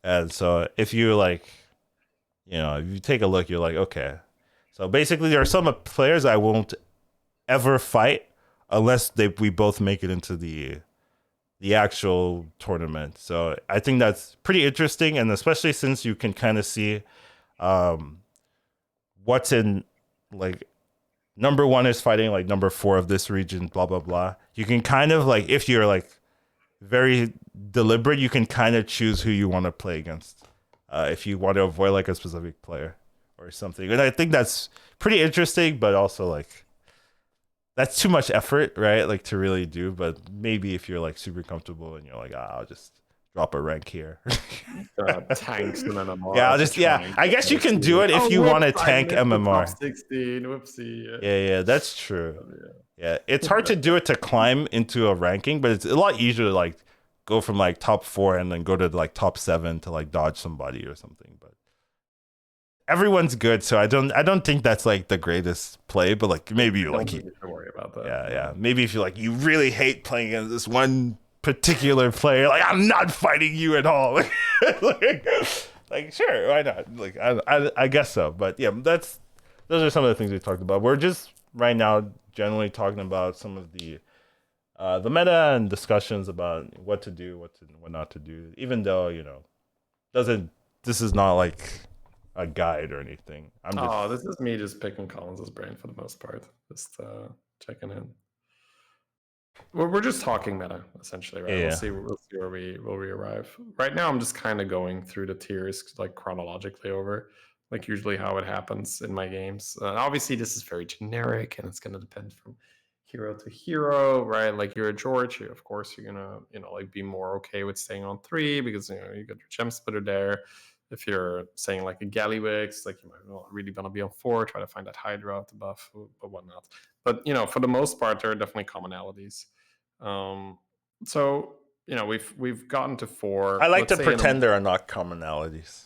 And so if you like, if you take a look, you're like, okay. So basically, there are some players I won't ever fight unless we both make it into the actual tournament. So I think that's pretty interesting, and especially since you can kind of see um, what's in like number 1 is fighting like number 4 of this region, blah blah blah. You can kind of like if you're like very deliberate, you can kind of choose who you want to play against if you want to avoid like a specific player or something. And I think that's pretty interesting, but also like that's too much effort, right? Like to really do. But maybe if you're like super comfortable and you're like, I'll just drop a rank here. Tanks and Yeah, MMR I'll to just try and I get guess you those can do series. it if Oh, you want whoops! to I tank missed the top MMR. 16. Whoopsie. Yeah, that's true. Yeah. Yeah, it's hard to do it to climb into a ranking, but it's a lot easier to like go from like top 4 and then go to like top 7 to like dodge somebody or something. But everyone's good, so I don't think that's like the greatest play. But like maybe I you don't like think you should worry about that. yeah. No. Maybe if you like you really hate playing against this one particular player, like I'm not fighting you at all. like sure, why not? Like I guess so. But yeah, those are some of the things we talked about. We're just right now generally talking about some of the meta and discussions about what to do, what not to do. Even though doesn't this is not like a guide or anything. I'm just Oh, this is me just picking Collins' brain for the most part. Just checking in. We're just talking meta essentially, right? yeah. We'll see where we arrive. Right now, I'm just kind of going through the tiers like chronologically over, like usually how it happens in my games. Obviously, this is very generic, and it's going to depend from hero to hero, right? Like you're a George, of course you're gonna, like be more okay with staying on 3 because you got your gem splitter there. If you're saying like a Gallywix, like you might not really want to be on 4, try to find that Hydra to buff or whatnot. But for the most part, there are definitely commonalities. So we've gotten to I 4. like Let's to say pretend there are not commonalities,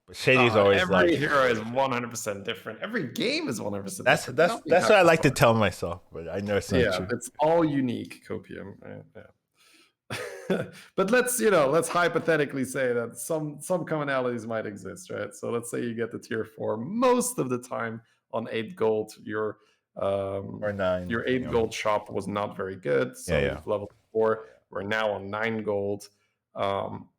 but Shady's always every like, hero is 100% different. Every game is 100% that's different. that's Nothing that's what I happens like to 100%. tell myself, but I know it's not Yeah, true. it's all unique, Copium. Yeah. But let's hypothetically say that some commonalities might exist, right? So let's say you get the tier 4 most of the time on 8 gold. Or nine. Your 8 gold shop was not very good, Yeah, so yeah. you've leveled 4. We're now on 9 gold. Um,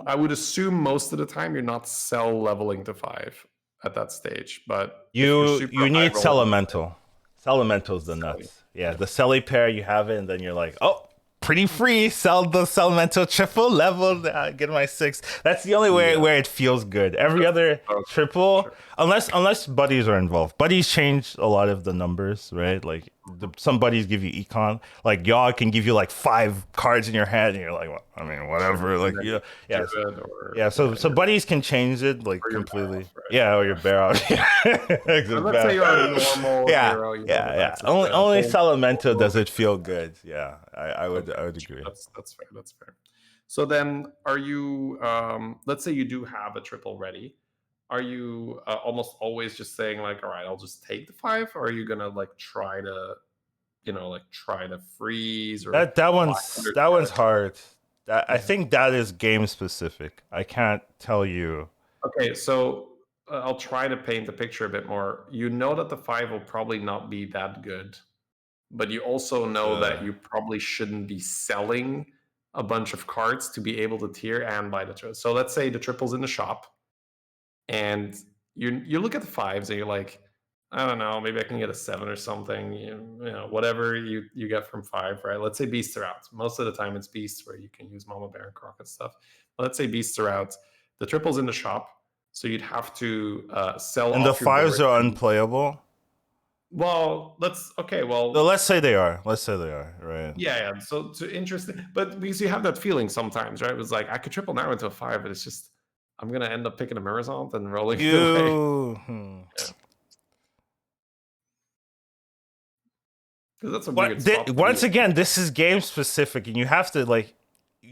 I would assume most of the time you're not cell leveling to 5 at that stage, but if you're super You high need rolling, Celemental. Celemental's the selling. nuts. Yeah, the Celly pair you have it, and then you're like, oh, pretty free. Sell the Celemental triple level. Get my 6. That's the only way Yeah, where it feels good. Every other okay, triple, sure. unless buddies are involved. Buddies change a lot of the numbers, right? Like some buddies give you econ. Like y'all can give you like 5 cards in your hand, and you're like, well, I mean, Sure. whatever. And Like then yeah, you yeah. druid or Yeah, yeah, so buddies can change it like or your barrel, completely. right? Yeah, or your Yeah. barrel. But Exit let's say barrel. you're a normal Yeah, hero, yeah, with yeah. access Only to only gold. Salamento does it feel good. Yeah, Okay, I would sure. agree. That's fair. That's fair. So then, are you? Let's say you do have a triple ready. Are you almost always just saying like, all right, I'll just take the 5, or are you gonna like try to, try to freeze or buy That one's cards? hard. That I Yeah. think that is game specific. I can't tell you. Okay, so I'll try to paint the picture a bit more. You know that the 5 will probably not be that good, but you also know Uh, that you probably shouldn't be selling a bunch of cards to be able to tier and buy the triple. So let's say the triple's in the shop, and you look at the 5s and you're like, I don't know, maybe I can get a 7 or something. Whatever you get from 5, right? Let's say beasts are out. Most of the time it's beasts where you can use Mama Bear and Croc and stuff. But let's say beasts are out. The triple's in the shop, so you'd have to sell and the off your board. 5s are unplayable. Well, okay. So Well, let's say they are. Let's say they are. Right. yeah. So interesting, but because you have that feeling sometimes, right? It was like I could triple now into a 5, but it's just I'm gonna end up picking a Mirazont and rolling it away. You. Yeah, because that's a weird spot to be Once in. again, this is game specific, and you have to like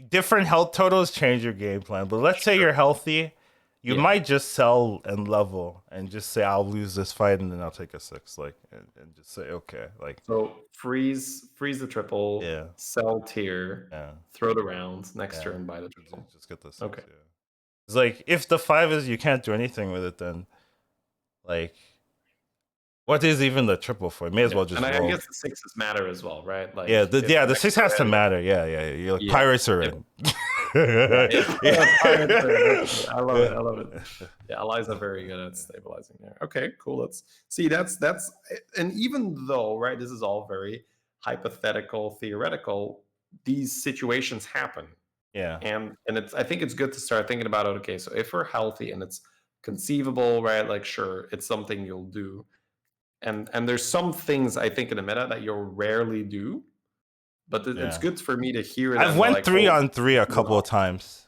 different health totals change your game plan. But let's say Sure. you're healthy, you Yeah. might just sell and level and just say I'll lose this fight and then I'll take a 6, like and just say okay, like So freeze the triple, yeah, sell tier, yeah, throw it around next yeah, turn, buy the triple. just get the 6. Okay. Yeah, it's like if the 5 is you can't do anything with it, then like what is even the triple for? May as Yeah, well just and I roll. guess the 6s matter as well, right? Yeah, Like if the next 6 has to turn, matter. Yeah, yeah, you're like yeah, pirates are if in. yeah, pirates are Yeah. that's I love it. I love it. Yeah, allies are very good at stabilizing there. Okay, cool. Let's see. That's and even though right, this is all very hypothetical, theoretical. These situations happen, Yeah. and it's I think it's good to start thinking about it. Okay, so if we're healthy and it's conceivable, right? Like sure, it's something you'll do, and there's some things I think in the meta that you'll rarely do, but it's Yeah. good for me to hear I've them. They're went like, 3 oh, on 3 a couple of well, times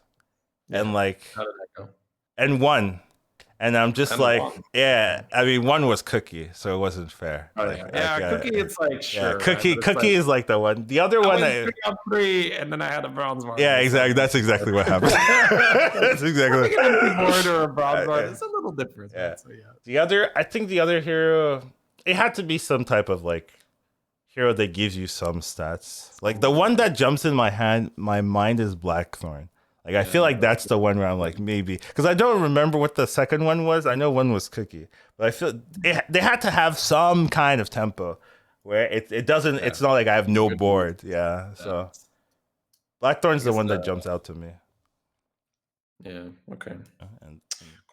and yeah. like How did that go? and won. And I'm just And like, one. yeah, Okay. I mean one was Cookie, so it wasn't fair. Oh Like yeah, yeah. Cookie, it's like yeah, sure, right? But it's Cookie like is like the one. The other I one went 3 on 3, and then I had a bronze yeah, marble. exactly. So That's exactly what happened. That's exactly. having an empty board or a bronze board Yeah. is a little different, Yeah. right? So yeah, I think the other hero, it had to be some type of like hero that gives you some stats. Like the one that jumps in my mind is Blackthorn. Like I feel yeah. like that's the one where I'm like maybe because I don't remember what the second one was. I know one was Cookie, but I feel they had to have some kind of tempo where it doesn't. Yeah. It's not like I have no Good move. board. Yeah, Yeah. so Blackthorn's I the guess one the that jumps out to me. yeah. Okay. And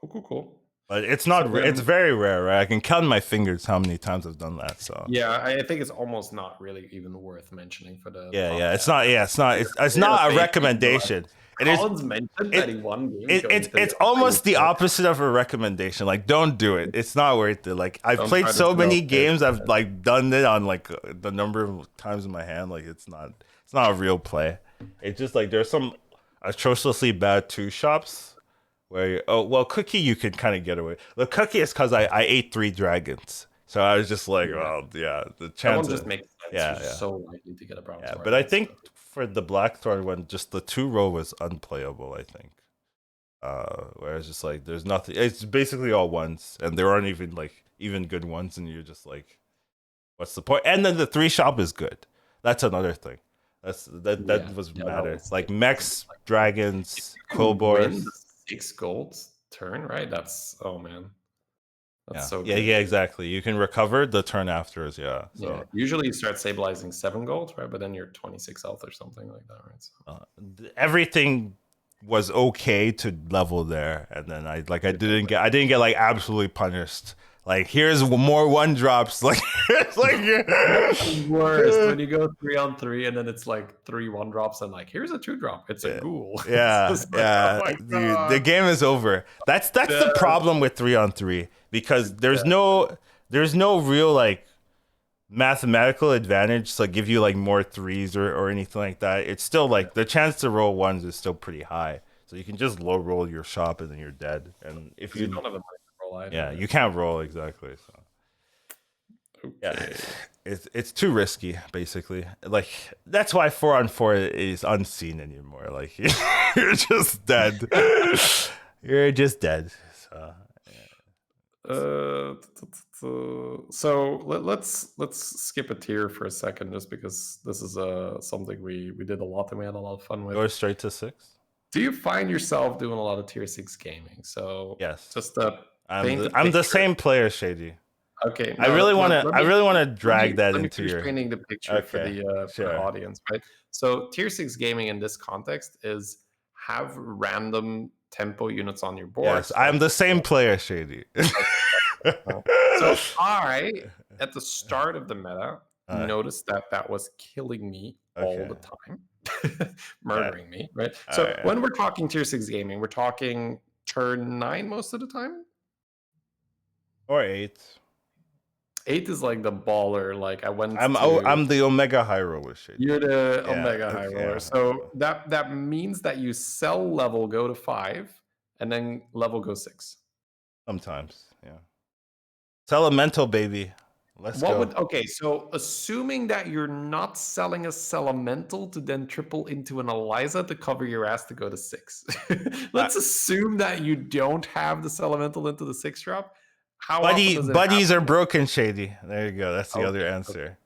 Cool. But it's So not. It's then, very rare, right? I can count on my fingers how many times I've done that. So yeah, I think it's almost not really even worth mentioning for the yeah, yeah. It's podcast. not. Yeah, it's not. It's They're gonna not a say you know, recommendation. It is. Collins mentioned that It. he won games It, going it's three it's on three. almost the So opposite of a recommendation. Like, don't do it. It's not worth it. Like, I've don't played try to so sell many fish. games. I've like done it on like the number of times in my hand. Like, it's not. It's not a real play. It's just like there's some atrociously bad two shops where oh well, cookie you can kind of get away. The cookie is because I ate three dragons, so I was just like, Yeah, well, yeah, the that one chance just of makes sense. yeah, You're yeah. so likely to get a brown Yeah, sword but I on think stuff. for the Blackthorn one, just the two row was unplayable. I think, where it's just like there's nothing. It's basically all ones, and there aren't even like even good ones, and you're just like, what's the point? And then the three shop is good. That's another thing. Yeah, That was yeah, that matter. was Like it. mechs, If dragons, you can win the Quillbors. 6 gold turn, right? That's oh man, that's Yeah, so yeah, good. yeah, exactly. You can recover the turn afterwards. Yeah, Yeah, so usually you start stabilizing 7 gold, right? But then you're 26 health or something like that, right? So uh, everything was okay to level there, and then exactly. I didn't get like absolutely punished. Like here's more one drops. Like it's like That's the worst when you go 3 on 3 and then it's like 3 1 drops and like here's a 2 drop. It's a yeah, ghoul. It's yeah, just like oh yeah, my dude. The god. game is over. That's the Yeah, problem with 3 on 3 because there's no real like mathematical advantage to give you like more threes or anything like that. It's still yeah. like the chance to roll ones is still pretty high. So you can just low roll your shop and then you're dead. And if Because you you don't have the money to roll either, yeah, right? you can't roll exactly. So yeah, Okay. it's too risky basically. Like that's why 4 on 4 is unseen anymore. Like you're just dead. You're just dead. So So let's skip a tier for a second, just because this is something we did a lot and we had a lot of fun with. go straight to 6. Do you find yourself doing a lot of tier 6 gaming? So Yes. just to paint a I'm the picture. same player, Shady. Okay, no, I really want to let drag me that let me into finish your painting the picture okay, for the sure. audience, right? So tier 6 gaming in this context is have random tempo units on your Yes, boards, right? I'm the same player, Shady. So I, at the start of the meta, uh, noticed that that was killing me all okay. the time, Yeah. murdering me, right? All So right. when we're talking tier 6 gaming, we're talking turn 9 most of the time. Or 8. 8 is like the baller. Like I went to I'm the Omega High Roller, Shady. You're the Yeah. Omega High Okay. Roller. Yeah. So that means that you sell level go to 5 and then level go 6. Sometimes. Yeah. It's elemental, baby. Let's What go. would okay, so assuming that you're not selling a Elemental to then triple into an Eliza to cover your ass to go to 6. Uh, Let's assume that you don't have the Elemental into the 6 drop. How often does it buddies are happen? broken, Shady. There you go. That's the other Okay, okay, answer.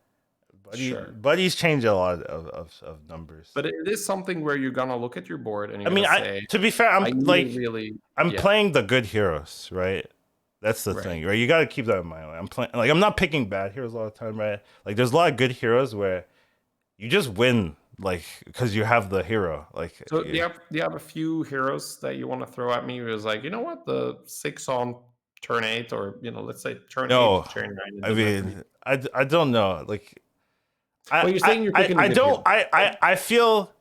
sure. Buddies change a lot of numbers. But it is something where you're gonna look at your board and I you're mean, gonna I say, to be fair, I need to really I'm yeah, playing the good heroes, right? That's the right. thing, right? You got to keep that in mind. Like, I'm playing, like I'm not picking bad heroes all the time, right? Like there's a lot of good heroes where you just win, like because you have the hero. Like So do you have a few heroes that you want to throw at me? It was like, you know what, the 6 on turn 8, or let's say turn 8 no, to turn 9. It I doesn't have to be. mean, I don't know. Like Well, you're saying you're picking a I good hero, don't right? I feel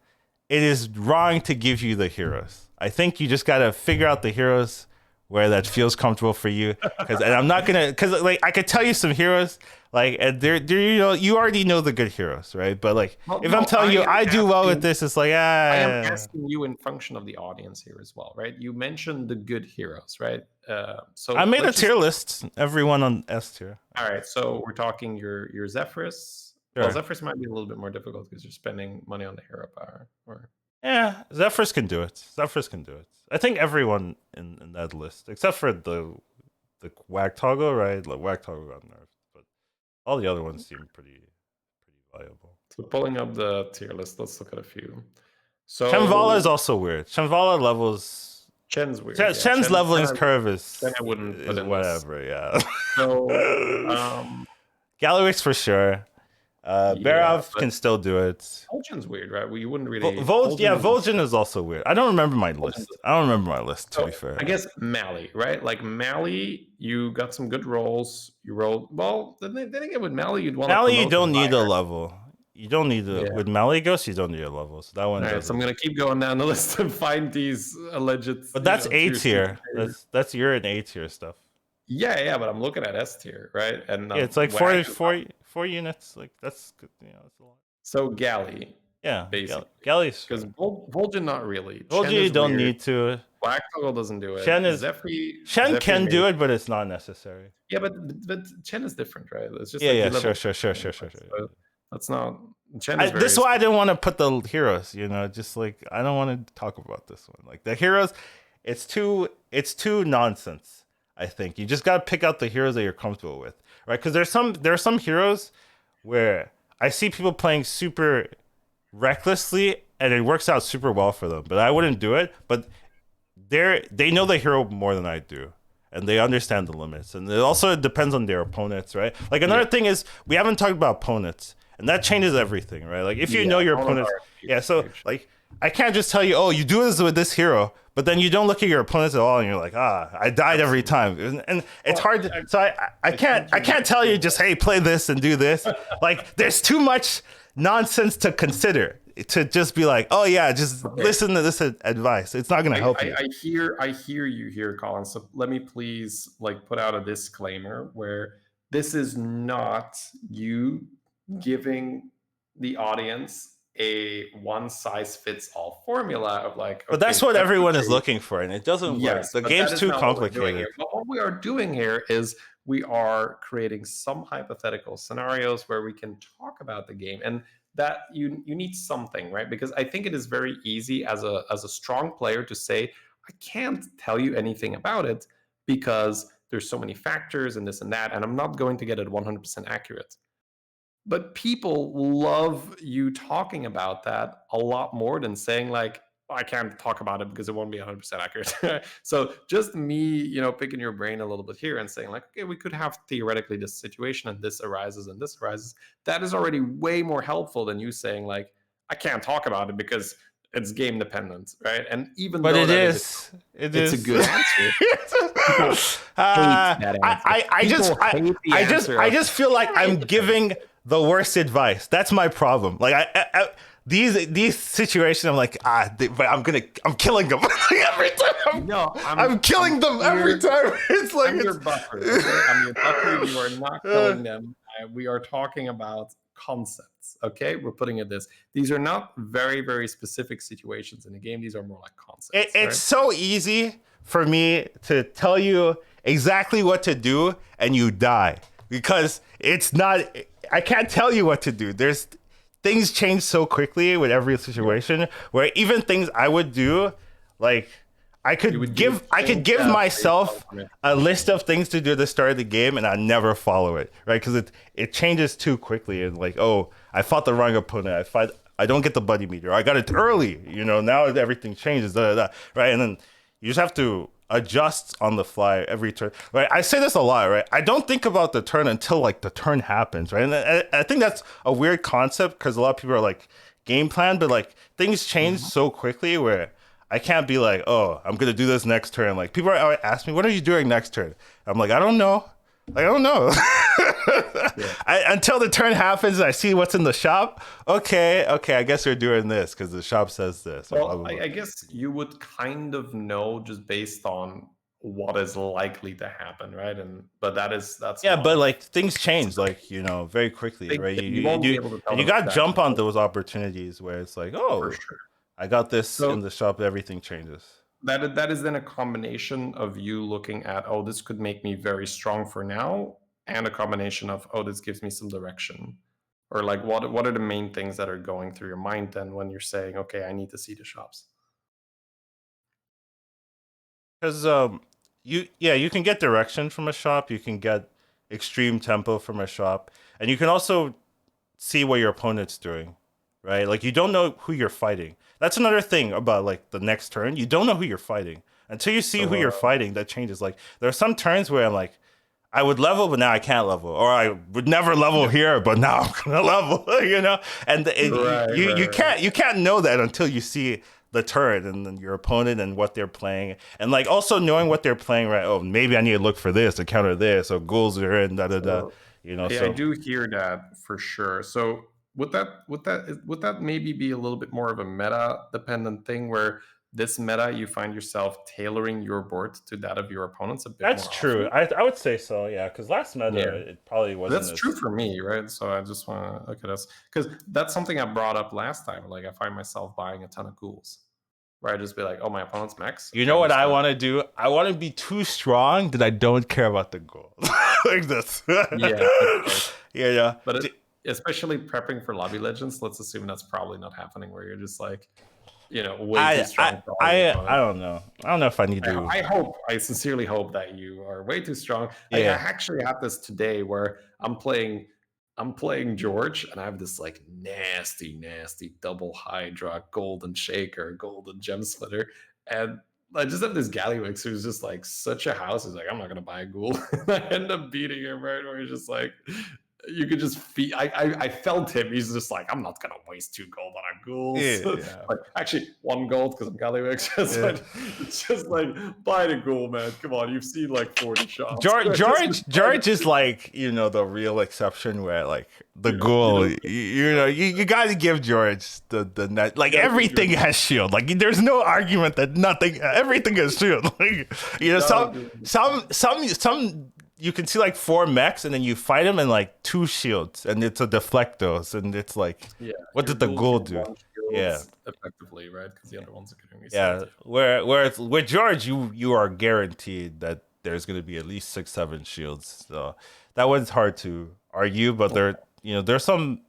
it is wrong to give you the heroes. I think you just gotta figure out the heroes where that feels comfortable for you. Because and I'm not gonna because like I could tell you some heroes like and they're you already know the good heroes, right? But like Well, if I'm no, telling you I do well with this, it's like I am ah asking you in function of the audience here as well, right? You mentioned the good heroes, right? I So made a let's just tier list. Everyone on S tier. all right. So we're talking your Zephyrus. Well, Sure. Zephyrus might be a little bit more difficult because you're spending money on the hero power, or Yeah, Zephyrus can do it. Zephyrus can do it. I think everyone in that list, except for the Wag Toggle, right? Like Wag Toggle got nerfed, but all the other ones seem pretty viable. so pulling up the tier list. Let's look at a few. Shambhala is So also weird. Shambhala levels Chen's weird. Yeah, Shen's leveling curve Chen I wouldn't put is in this. whatever. Yeah. So Gallerix for sure. Yeah, Barov but can still do it. Vol'jin's weird, right? Well, you wouldn't really Yeah, Vol'jin. Vol'jin is also weird. I don't remember my list. I don't remember my list, to So be fair. I guess Mally, right? Like Mally, you got some good rolls. You rolled well. Then again, with Mally, you'd want to Mally, you promote the don't need a buyer. level. You don't need to. Yeah. With Mally Ghost, you don't need a level. So that All one right. So I'm doesn't. gonna keep going down the list and find these alleged, But that's A tier C tier. superiors. That's you're in A tier stuff. Yeah, yeah, but I'm looking at S tier, right? And Yeah, it's like when I can, four units. Like that's good. That's a lot. so Galley, Yeah, basically, Galley's because fine. Vol'jin not really. Chen Vol'jin, you is don't weird. need to. Black Toggle doesn't do it. Shen is Shen Zephyr can maybe. do it, but it's not necessary. Yeah, but Chen is different, right? It's just Yeah, like you yeah, level. sure. So that's not Chen is This very is why I didn't want to put the heroes. Just like I don't want to talk about this one. Like the heroes, it's too nonsense. I think you just gotta pick out the heroes that you're comfortable with, right? Because there are some heroes where I see people playing super recklessly and it works out super well for them, but I wouldn't do it. But they know the hero more than I do. And they understand the limits. And it also depends on their opponents, right? Like another thing is we haven't talked about opponents. And that changes everything, right? Like if you know your opponents, yeah, so like I can't just tell you, oh, you do this with this hero, but then you don't look at your opponents at all and you're like, I died every time. And it's hard to, so I can't tell you just, hey, play this and do this. Like there's too much nonsense to consider to just be like, oh yeah, just listen to this advice. It's not gonna help you. I hear you here, Colin. So let me please like put out a disclaimer where this is not you giving the audience a one size fits all formula of like. But that's what everyone is looking for, and it doesn't work. The game's too complicated. But what we are doing here is we are creating some hypothetical scenarios where we can talk about the game, and that you need something, right? Because I think it is very easy as a strong player to say, I can't tell you anything about it because there's so many factors and this and that, and I'm not going to get it 100% accurate. But people love you talking about that a lot more than saying like, I can't talk about it because it won't be 100% accurate. So just me, picking your brain a little bit here and saying like, okay, we could have theoretically this situation and this arises and this arises. That is already way more helpful than you saying like, I can't talk about it because it's game dependent, right? And even but though it's a good answer. People hate that answer. I just feel like I'm giving the worst advice. That's my problem. Like these situations, I'm like, but I'm killing them every time. I'm killing them every time. It's like I'm your buffer. Okay? I'm your buffer. You are not killing them. We are talking about concepts. Okay, we're putting it this. These are not very, very specific situations in the game. These are more like concepts. It's so easy for me to tell you exactly what to do and you die because it's not. I can't tell you what to do. There's things change so quickly with every situation where even things I would do, like I could give myself a list of things to do at the start of the game and I never follow it, right? Because it changes too quickly and like, oh, I fought the wrong opponent. I don't get the buddy meter. I got it early, now everything changes, right? And then you just have to adjust on the fly every turn, right? I say this a lot, right? I don't think about the turn until like the turn happens, right? And I think that's a weird concept because a lot of people are like game plan, but like things change so quickly where I can't be like, oh, I'm gonna do this next turn. Like people are asking me, what are you doing next turn? I'm like, I don't know. Like, I don't know. Until the turn happens and I see what's in the shop. Okay, I guess we're doing this because the shop says this. Well, blah, blah, blah. I guess you would kind of know just based on what is likely to happen, right? But that's but like things change, like very quickly, right? You got to jump on those opportunities where it's like, oh, for sure. I got this in the shop. Everything changes. That is then a combination of you looking at, oh, this could make me very strong for now, and a combination of, oh, this gives me some direction, or like what are the main things that are going through your mind then when you're saying, okay, I need to see the shops? Because you can get direction from a shop, you can get extreme tempo from a shop, and you can also see what your opponent's doing, right? Like you don't know who you're fighting. That's another thing about like the next turn. You don't know who you're fighting until you see who you're fighting. That changes. Like there are some turns where I'm like, I would level, but now I can't level, or I would never level here, but now I'm gonna level, you know. And Right, you right, right. can't know that until you see the turn and then your opponent and what they're playing, and like also knowing what they're playing. Right? Oh, maybe I need to look for this to counter this, or goals are in da da da. So You know, I so do hear that for sure. So would that maybe be a little bit more of a meta dependent thing where this meta you find yourself tailoring your board to that of your opponents a bit that's more true. often? I would say so. Yeah, because last meta Yeah. it probably wasn't That's true as. for me, right? So I just want to look at us because that's something I brought up last time. Like I find myself buying a ton of ghouls, where I just be like, "Oh, my opponent's max. You Okay, know I'm what just I gonna." want to do? I want to be too strong that I don't care about the goal. Like this. Yeah, okay. Yeah, yeah. But especially prepping for lobby legends, let's assume that's probably not happening. Where you're just like, way too strong for all your I opponents. don't know. I don't know if I need to. I sincerely hope that you are way too strong. I Yeah. actually had this today where I'm playing George, and I have this like nasty double Hydra, golden shaker, golden gem splitter, and I just have this Gallywix who's just like such a house. He's like, I'm not gonna buy a ghoul. And I end up beating him, right? Where he's just like, you could just feel. I felt him. He's just like, I'm not gonna waste 2 gold on a Yeah, ghoul. yeah. Like actually 1 gold because I'm Gallywix. Yeah. It's just like buy the ghoul, man. Come on, you've seen like 40 shots. George is like, the real exception where like the You don't, you goal, don't, you got to give George the net. Like you gotta give everything George. has shield. Like there's no argument that everything has shield. Like, Gotta give him. some you can see like 4 mechs and then you fight them and like 2 shields and it's a deflectos and it's like, Yeah, what your did the ghouls goal do do? 1 shield Yeah. effectively, right? Because the other ones are getting Yeah, reset. whereas with George, you are guaranteed that there's going to be at least 6, 7 shields. So that one's hard to argue, but there's some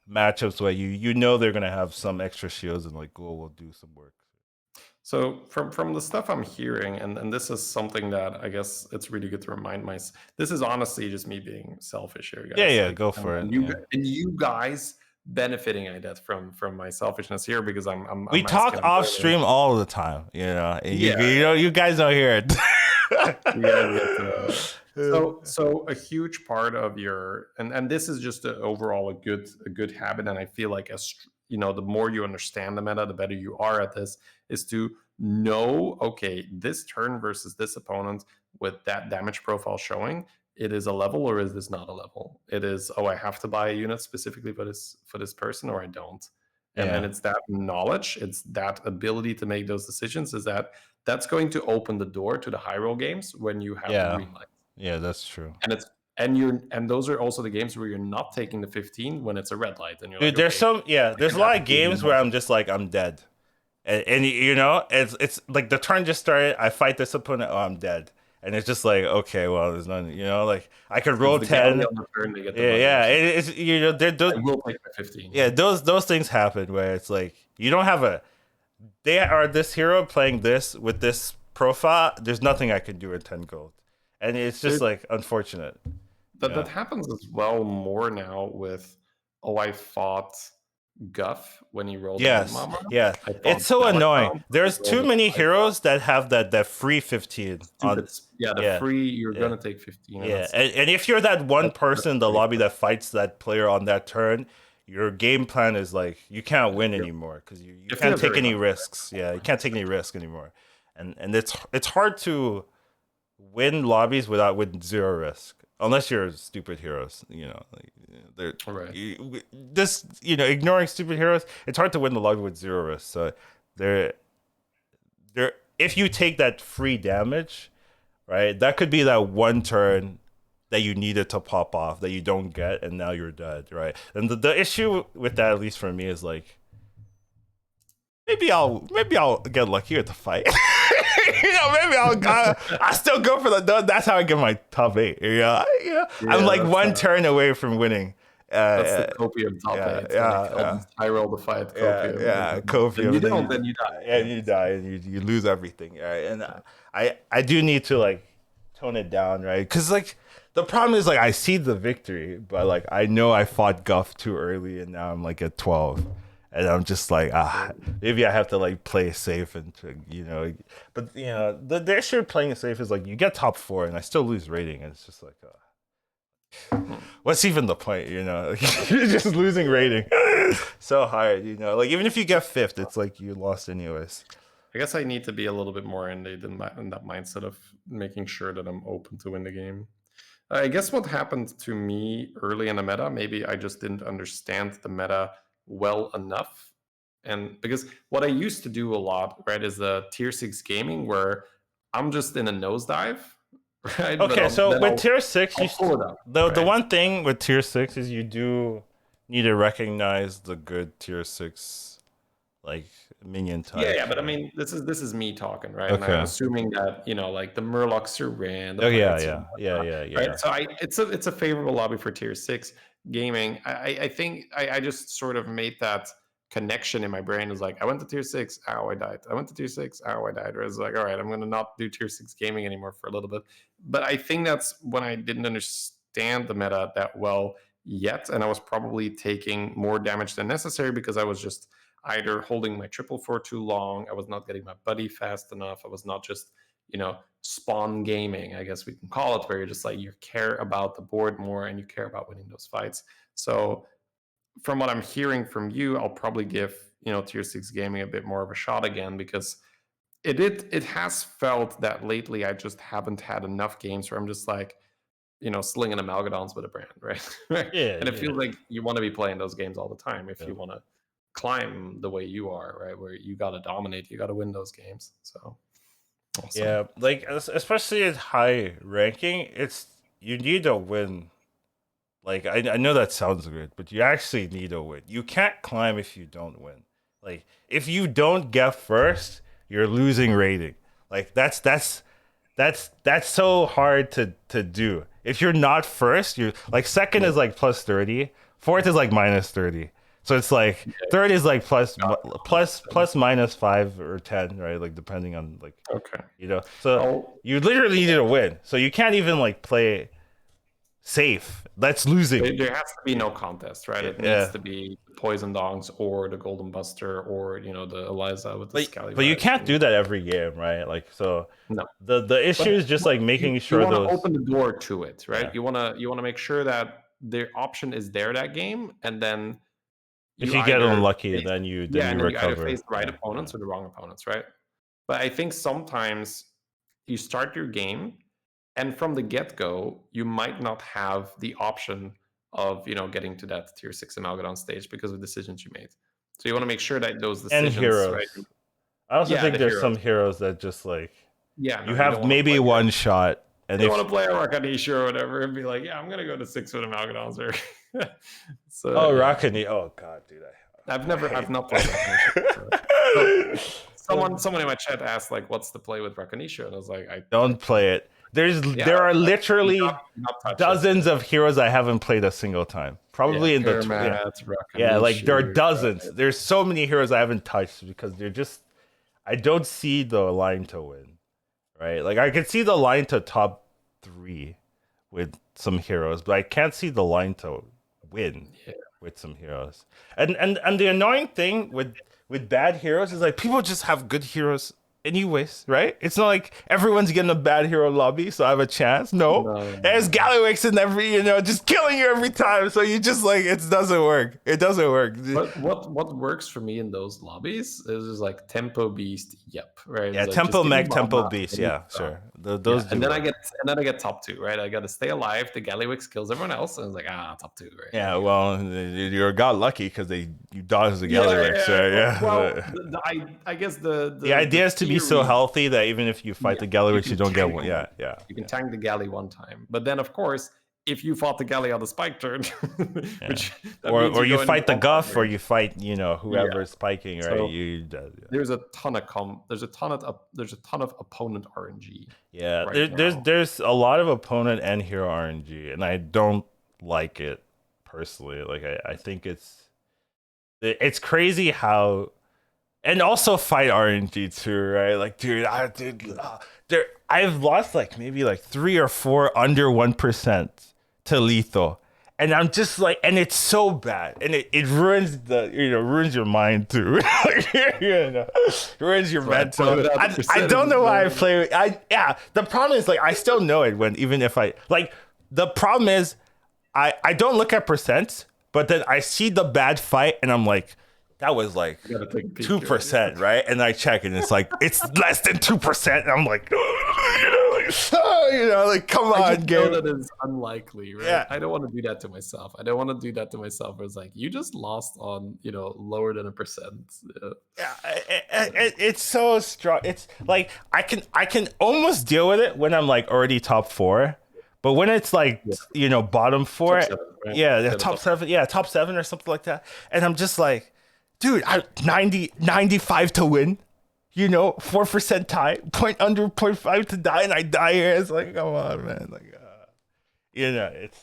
matchups where you know they're going to have some extra shields and like Ghoul will do some work. So from the stuff I'm hearing, and this is something that I guess it's really good to remind myself. This is honestly just me being selfish here, Yeah, guys. yeah, Like, go and, for it. and you Yeah. and you guys benefiting, I guess, from my selfishness here because I'm We I'm talk asking. I'm off learning. stream all the time, and Yeah, you guys don't hear it. you guys get to. So a huge part of your and this is just overall a good habit, and I feel like the more you understand the meta, the better you are at this. Is to know, okay, this turn versus this opponent with that damage profile showing, it is a level or is this not a level? It is, oh, I have to buy a unit specifically for this person or I don't. And Yeah, it's that knowledge, it's that ability to make those decisions, that's going to open the door to the high roll games when you have the yeah, green light. yeah. That's true. And it's and those are also the games where you're not taking the 15 when it's a red light and you're Dude, like, okay, I there's a can lot of actually do games where I'm just like I'm dead. And it's like the turn just started. I fight this opponent. Oh, I'm dead. And it's just like, okay, well, there's nothing. Like I could roll it's the galley 10. on the turn, they get the Yeah, money or yeah. something. It's there. I will take my 15. Yeah, those things happen where it's like you don't have a. They are this hero playing this with this profile. There's nothing I can do in 10 gold, and it's just There, like unfortunate. that Yeah. happens as well more now with, oh, I fought Guff when he rolled a Moon Yes. Mama. Yeah. I It's fought so annoying. Bellicom, he There's too rolled a many Hydra. heroes that have that free 15 on. Stupid. Yeah, the Yeah. free, you're Yeah. gonna take 15, and Yeah, and if you're that one that's person in the pretty lobby good. that fights that player on that turn, your game plan is like you can't win You anymore because you you can't feel take very any lucky, risks. Yeah, you can't take any risk anymore, and it's hard to win lobbies with 0 risk unless you're stupid heroes. They're right? ignoring stupid heroes. It's hard to win the lobby with 0 risk. So there if you take that free damage, right? That could be that one turn that you needed to pop off that you don't get, and now you're dead, right? And the issue with that, at least for me, is like maybe I'll get lucky with the fight. Maybe I still go for the. That's how I get my top 8. I'm Yeah, like that's one turn away from winning. that's the Uh, copium top yeah, 8. Like yeah, I'll yeah. just high roll the fight Yeah, copium. yeah, Then Copium, you and then don't, then you die. yeah, you die, and you lose everything, right? And I do need to like tone it down, right? Because like the problem is like I see the victory, but like I know I fought Guff too early, and now I'm like at 12, and I'm just like, maybe I have to like play safe and but the issue of playing it safe is like you get top four and I still lose rating, and it's just like, Hmm. what's even the point? You're just losing rating. So hard, like even if you get fifth, it's like you lost anyways. I guess I need to be a little bit more in that mindset of making sure that I'm open to win the game. I guess what happened to me early in the meta, maybe I just didn't understand the meta well enough. And because what I used to do a lot, right, is the tier 6 gaming where I'm just in a nosedive, right? But Okay, so then with tier six, I'll pull it up, the right? one thing with tier six is you do need to recognize the good tier six like minion Yeah, types, yeah, but I right? mean, this is me talking, right? And I'm Okay. assuming that like the Murlocs are ran, the Oh yeah, Blights are yeah, yeah, yeah, right. yeah. So it's a favorable lobby for tier 6 gaming. I think I just sort of made that connection in my brain. Is like I went to tier 6, ow, I died. I went to tier 6, ow, I died. Whereas like, all right, I'm gonna not do tier 6 gaming anymore for a little bit. But I think that's when I didn't understand the meta that well yet, and I was probably taking more damage than necessary because I was just either holding my triple for too long, I was not getting my buddy fast enough, I was not just spawn gaming, I guess we can call it, where you're just like you care about the board more and you care about winning those fights. So from what I'm hearing from you, I'll probably give tier 6 gaming a bit more of a shot again, because it has felt that lately I just haven't had enough games where I'm just like slinging amalgadons with a brand, right? Yeah, And it yeah, feels like you want to be playing those games all the time if yeah. you want to climb the way you are, right? Where you got to dominate, you got to win those games. So awesome. Yeah, like especially at high ranking, it's you need to win. Like I know that sounds good, but you actually need to win. You can't climb if you don't win. Like if you don't get first, you're losing rating. Like that's so hard to do. If you're not first, you're like second Yeah. is like plus 30, fourth is like minus 30. So it's like third is like plus minus 5 or 10, right? Like depending on like Okay. So I'll, you literally need to win. So you can't even like play safe. That's losing. there has to be no contest, right? It needs Yeah. to be Poison Dogs or the Golden Buster or the Eliza with the But you Scallywags. can't do that every game, right? Like so No, the issue but is just like you, making you sure want to those open the door to it, right? yeah. You want to make sure that the option is there that game, and then If you you get either unlucky, face, then you yeah, and then you either recover. face the right Yeah, yeah. opponents or the wrong opponents, right? But I think sometimes you start your game, and from the get-go, you might not have the option of getting to that tier 6 Amalgadon stage because of decisions you made. So you want to make sure that those And decisions, right? heroes. I also Yeah, think the there's heroes. some heroes that just like Yeah, you no, you don't have want to maybe play one shot, and you don't if want to play a Rakanisha or whatever and be like, yeah, I'm gonna go to 6 with Amalgadons or so oh yeah. Rockany, oh god, dude, I I've hate. not played Rakanisha. So someone in my chat asked like, "What's the play with Rakanisha?" And I was like, "I Don't play it. yeah, There are do not, literally do not touch it." dozens of heroes I haven't played a single time. Yeah, Probably in the yeah. Pyramat, Yeah, like there are Rakanishu. dozens. There's so many heroes I haven't touched because they're just I don't see the line to win, right? Like I can see the line to top 3 with some heroes, but I can't see the line to win Yeah, with some heroes. And the annoying thing with bad heroes is like people just have good heroes anyways, right? It's not like everyone's getting a bad hero lobby, so I have a chance. No. There's no. Gallywix in every, just killing you every time. So you just like it doesn't work. It doesn't work. But what works for me in those lobbies is just like tempo beast. Yep, right. Yeah, It's like just Tempo give me Mech, Tempo mana. Beast. Give me Yeah, stuff. sure. Yeah, Those and do then I work. get top two, right? I got to stay alive. The Gallywix kills everyone else, and it's like top two, right? Yeah, There you go. well, you got lucky because you dodged the Yeah, Gallywix, yeah. right? Well, Yeah. I guess the The idea is to be so theory. healthy that even if you fight Yeah, the you Gallywix, you can don't get tank one. them. Yeah, yeah, You can yeah, tank the galley one time, but then of course, if you fought the galley on the spike turn, yeah. which that means Or you you go into fight the combat Guff, or range. you fight Yeah. whoever's spiking, right? So You yeah. there's a ton of there's a ton of opponent RNG Yeah, right now. there's a lot of opponent and hero RNG, and I don't like it personally. Like I think it's crazy how, and also fight RNG too, right? Like I've lost like maybe like 3 or 4 under 1% to lethal, and I'm just like, and it's so bad, and it ruins ruins your mind too. Ruins your So I play mental. without the I don't know percentages, why I man. play. Yeah. The problem is like I still know it when even if I like. The problem is I don't look at percents, but then I see the bad fight, and I'm like, that was like You gotta take a peek, two right? percent, right? And I check, and it's like it's less than 2%, and I'm like, like come I on, just know game. that it's unlikely, right? Yeah, I don't want to do that to myself. I don't want to do that to myself. Where it's like you just lost on, lower than a percent. Yeah. yeah, it's so strong. It's like I can almost deal with it when I'm like already top four, but when it's like Yeah. bottom Top four, seven, right? yeah, Yeah, the top top. seven, yeah, top seven or something like that, and I'm just like, dude, 95 to win. 4% tie, point under point five to die, and I die here. It's like, come on, man. Like, it's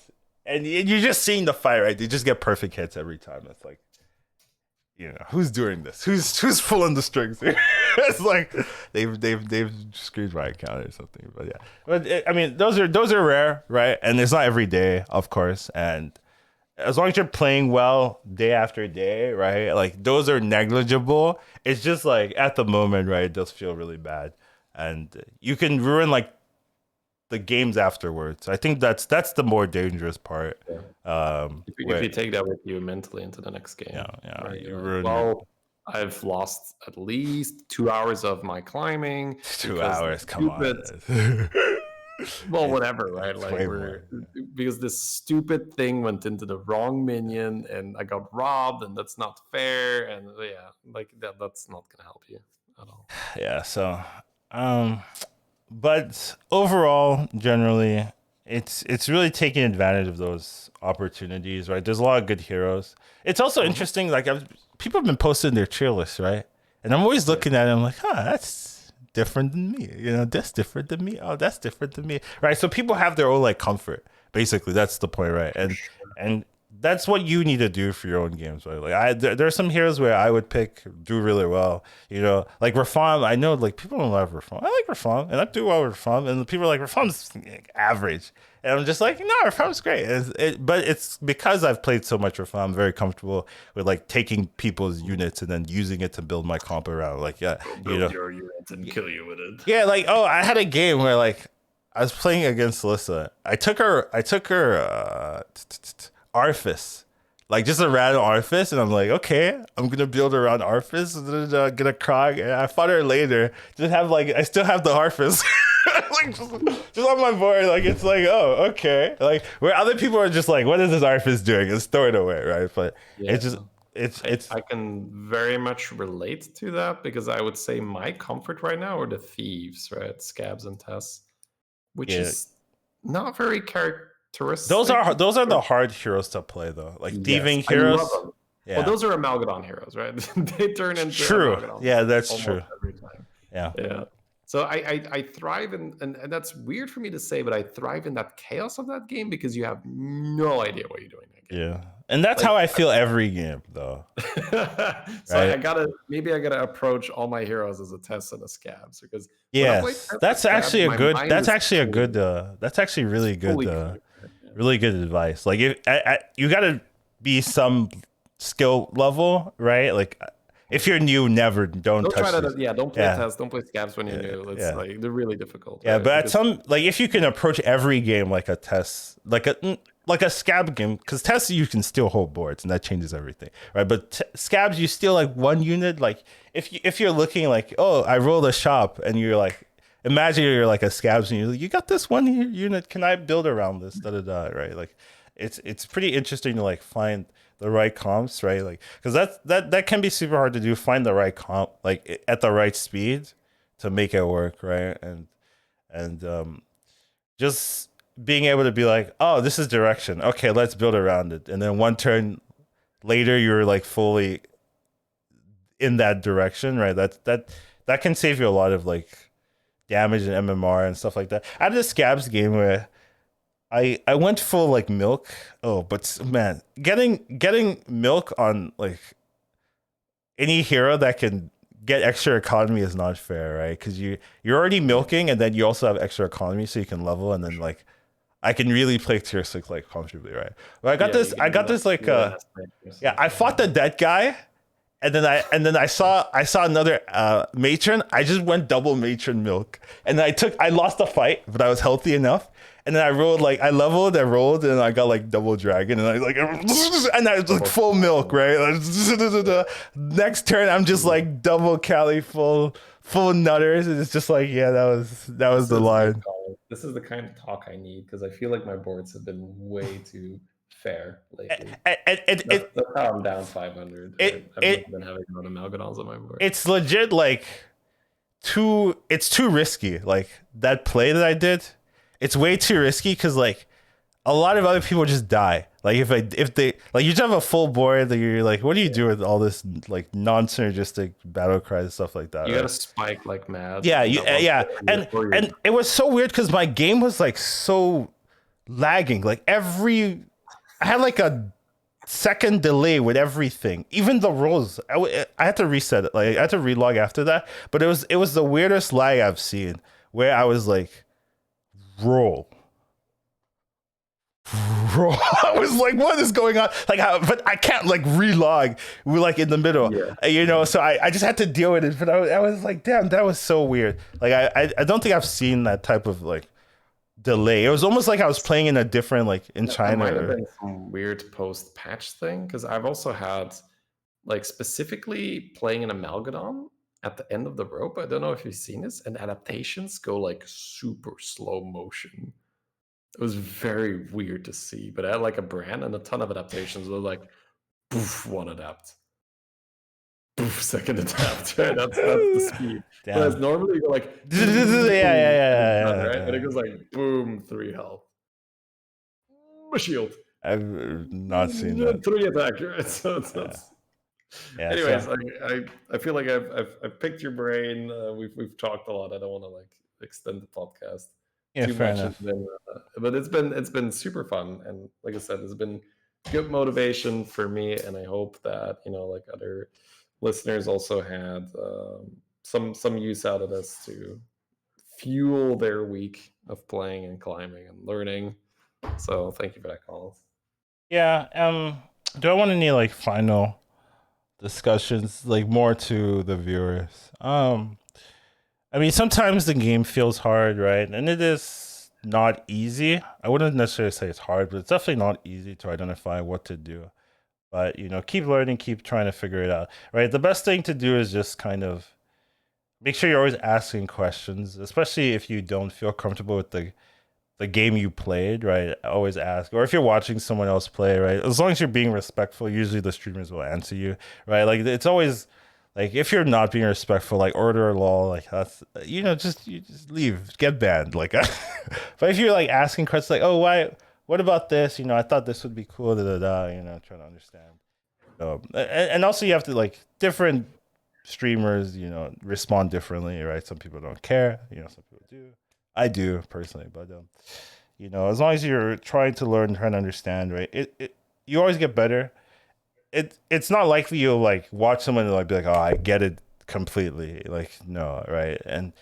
and you're just seeing the fight, right? They just get perfect hits every time. It's like, who's doing this? Who's pulling the strings here? It's like they've screwed my account or something. But yeah, but I mean, those are rare, right? And it's not every day, of course. And as long as you're playing well day after day, right? Like those are negligible. It's just like at the moment, right? It does feel really bad, and you can ruin like the games afterwards. I think that's the more dangerous part. Yeah. If Where you take that with you mentally into the next game, yeah, right? you You're like, ruin your well, I've lost at least 2 hours of my climbing two because the hours. Come stupid, on. well, It- whatever, right? it's Like way more. because this stupid thing went into the wrong minion and I got robbed, and that's not fair. And yeah, like that's not gonna help you at all. Yeah. So, um, but overall, generally, it's really taking advantage of those opportunities, right? There's a lot of good heroes. It's also Mhm. interesting, like people have been posting their tier lists, right? And I'm always Yeah. looking at it, I'm like, that's different than me. That's different than me. Oh, that's different than me, right? So people have their own like comfort. Basically, that's the point, right? And that's what you need to do for your own games, right? Like there are some heroes where I would pick do really well, like Rafam. I know like people don't love Rafam. I like Rafam, and I do well with Rafam, and people are like Rafam's average, and I'm just like, no, Rafam's great. But it's because I've played so much Rafam, I'm very comfortable with like taking people's units and then using it to build my comp around. Like yeah, Build your unit and kill you with it. yeah, like I had a game where like I was playing against Alyssa. I took her Arthas. Like just a random Arthas, and I'm like, okay, I'm gonna build around Arthas, get a Krog, and I fought her later. Just have like I still have the Arthas. Like just on my board, like it's like, oh, okay. Like where other people are just like, what is this Arthas doing? Just throw it away, right? But Yeah. it's just it's I can very much relate to that because I would say my comfort right now are the thieves, right? Scabs and Tess, which yeah. is not very Those characteristic. are those are the hard heroes to play though. Like Yes, thieving I love heroes. them. Well, Yeah. those are Amalgadon heroes, right? They turn into True. Amalgadon Yeah, that's almost true. every time. Yeah. Yeah. So I thrive in, and that's weird for me to say, but I thrive in that chaos of that game because you have no idea what you're doing that game. Yeah. And that's Like, how I feel every game though. so I Right? gotta maybe I gotta approach all my heroes as a Test and a Scabs because when I play Yes. Test or That's Scabs, actually a my good mind that's is actually a fully, good that's actually fully clear. Yeah. really good advice. Like if you got to be some skill level, right? Like if you're new, never don't Don't try touch to these. don't play Yeah. Test, don't play Scabs when you're Yeah. new. It's Yeah. like they're really difficult, Yeah, right? but at Because some like if you can approach every game like a test, like a scab game, because tests you can still hold boards and that changes everything, right? But scabs you steal like one unit. Like if you're looking like, oh, I rolled a shop, and you're like, imagine you're like a scabs and you're like, you got this one unit. Can I build around this? Da da da. Right? Like it's pretty interesting to like find the right comps, right? Like because that can be super hard to do. Find the right comp like at the right speed to make it work, right? And just being able to be like, oh, this is direction. Okay, let's build around it. And then one turn later, you're like fully in that direction, right? That can save you a lot of like damage and MMR and stuff like that. I had this Scabs game where I went full like milk. Oh, but man, getting milk on like any hero that can get extra economy is not fair, right? Because you're already milking and then you also have extra economy, so you can level and then like I can really play tier 6 like comfortably, right? But Yeah, you I get got enough this like awareness like yeah, yourself, I fought the dead guy, and then I saw another matron. I just went double matron milk, and I lost the fight, but I was healthy enough. And then I rolled like I leveled, I rolled, and I got like double dragon, and I like and I was like full milk, right? Next turn, I'm just like double Cali, full nutters, and it's just like yeah, that was This the is good, line. Colin. This is the kind of talk I need because I feel like my boards have been way too fair lately. That's how I'm down 500. I've not It been having a lot of Malgadons on my board. it's legit like it's too risky. Like that play that I did, it's way too risky because like a lot of other people just die. Like if they like you just have a full board that you're like, what do you do with all this like non synergistic battle cries and stuff like that, You got to right? spike like mad Yeah, in that one yeah, before you're and it was so weird because my game was like so lagging. Like I had like a second delay with everything, even the rolls. I had to reset it. Like I had to relog after that. But it was the weirdest lag I've seen where I was like, roll, roll. I was like, what is going on? Like, but I can't like relog. We're like in the middle, yeah. you know. So I just had to deal with it. But I was like, damn, that was so weird. Like I don't think I've seen that type of like delay. It was almost like I was playing in a different like in That China. might have Or, been some weird post patch thing because I've also had like specifically playing an Amalgadon at the end of the rope. I don't know if you've seen this, and adaptations go like super slow motion. It was very weird to see, but I had like a brand and a ton of adaptations. Were like, poof, one adapt, poof, second adapt. Right? That's the speed. Whereas damn. normally you go like, Yeah, yeah, yeah, and it's done, yeah, right? And it yeah. goes like, boom, 3 health, a shield, I've not seen that. 3 attack. Right? So Yeah, that's. yeah. Anyways, So I feel like I've picked your brain. We've talked a lot. I don't want to like extend the podcast yeah, too fair much. enough. But it's been super fun, and like I said, it's been good motivation for me, and I hope that like other listeners also had some use out of this to fuel their week of playing and climbing and learning. So thank you for that, Collins. Yeah. Do I want any like final discussions, like more to the viewers? I mean, sometimes the game feels hard, right? And it is not easy. I wouldn't necessarily say it's hard, but it's definitely not easy to identify what to do. But keep learning, keep trying to figure it out, right? The best thing to do is just kind of make sure you're always asking questions, especially if you don't feel comfortable with the game you played, right? Always ask. Or if you're watching someone else play, right? As long as you're being respectful, usually the streamers will answer you, right? Like it's always like if you're not being respectful, like order a law, like that's just you just leave, get banned. Like but if you're like asking questions like, oh why what about this? I thought this would be cool, da da da, trying to understand. And also you have to like different streamers, respond differently, right? Some people don't care, some people do. I do personally, but as long as you're trying to learn, trying to understand, right? You always get better. It's not likely you'll like watch someone and like be like, oh, I get it completely. Like no, right? And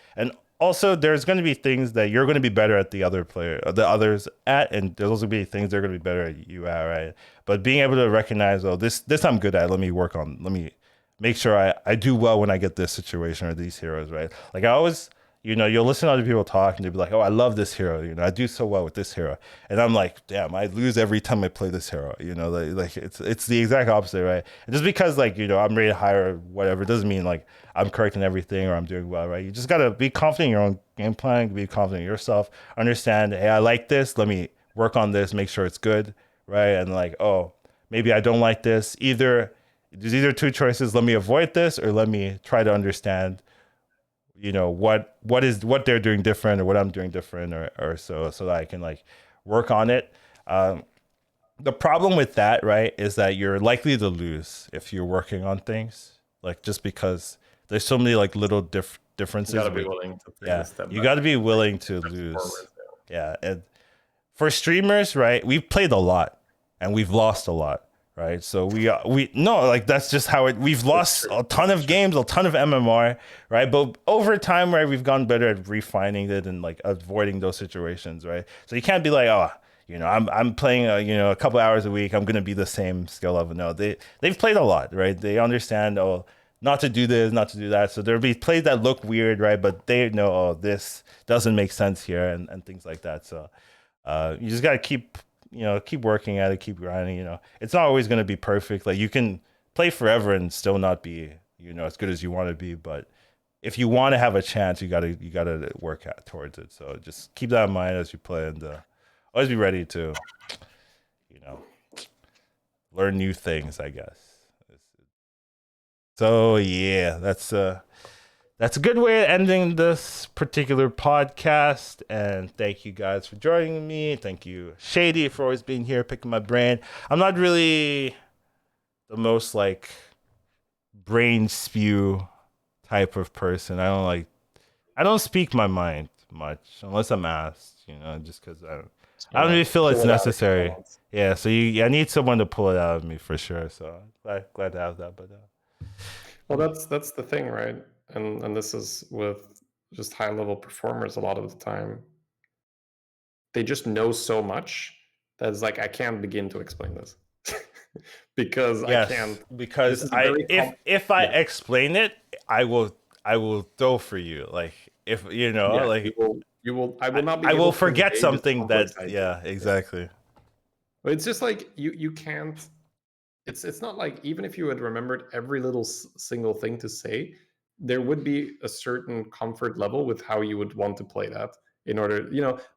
also there's going to be things that you're going to be better at the others at, and there's also be things they're going to be better at you at, right? But being able to recognize, oh, this I'm good at. Let me make sure I do well when I get this situation or these heroes, right? Like I always, you'll listen to other people talk and they'll be like, oh, I love this hero. I do so well with this hero. And I'm like, damn, I lose every time I play this hero. Like it's the exact opposite, right? And just because like, I'm rated higher or whatever, doesn't mean like I'm correct in everything or I'm doing well, right? You just got to be confident in your own game plan, be confident in yourself, understand, hey, I like this. Let me work on this, make sure it's good, right? And like, oh, maybe I don't like this. There's either two choices. Let me avoid this or let me try to understand what they're doing different or what I'm doing different or so that I can like work on it. The problem with that, right, is that you're likely to lose if you're working on things like just because there's so many like little You differences got to be with willing to take a yeah, step you back, got to be willing to steps lose. forward. Yeah, and for streamers, right, we've played a lot and we've lost a lot, right? So we no, like that's just how it. We've That's lost true. a ton That's of true. games, a ton of MMR, right? But over time, right, we've gotten better at refining it and like avoiding those situations, right? So you can't be like, oh, I'm playing a couple hours a week. I'm gonna be the same skill level. No, they've played a lot, right? They understand, oh, not to do this, not to do that. So there'll be plays that look weird, right? But they know, oh, this doesn't make sense here, and things like that. So you just gotta keep working at it, keep grinding. It's not always gonna be perfect. Like you can play forever and still not be as good as you want to be, but if you want to have a chance, you gotta work towards it. So just keep that in mind as you play, and always be ready to you know learn new things, I guess. So yeah, that's a good way of ending this particular podcast. And thank you guys for joining me. Thank you, Shady, for always being here, picking my brain. I'm not really the most like brain spew type of person. I don't speak my mind much unless I'm asked, just because I don't Yeah, really feel pull it's it out if you necessary. want. Yeah, so I need someone to pull it out of me for sure. So glad to have that. But Well, that's the thing, right? And this is with just high level performers a lot of the time. They just know so much that it's like I can't begin to explain this because I can't. yes, This because is a I very if I yeah, explain it, I will go for you. Like if yeah. You like will you will. I I, will not I be will able to forget convey this something complex that idea. yeah, Yeah, exactly. but it's just like you can't. It's not like even if you had remembered every little single thing to say, there would be a certain comfort level with how you would want to play that in order,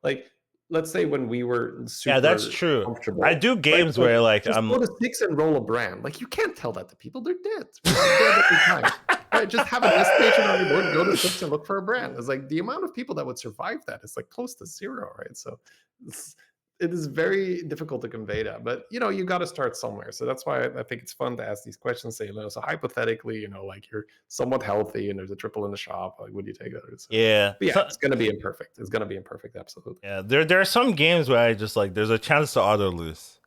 like let's say when we were Yeah, that's super true. I comfortable, do right? games Like where like just I'm go to six and roll a brand. Like you can't tell that to people; they're dead, right? They're dead every time. Right, just have an estimation on your board, go to six and look for a brand. It's like the amount of people that would survive that is like close to zero, right? So it's, it is very difficult to convey that, but you got to start somewhere. So that's why I think it's fun to ask these questions. Say, so hypothetically, like you're somewhat healthy and there's a triple in the shop, like would you take that? So, yeah. but yeah, So it's going to be imperfect. It's going to be imperfect, absolutely. yeah, there are some games where I just like there's a chance to auto lose.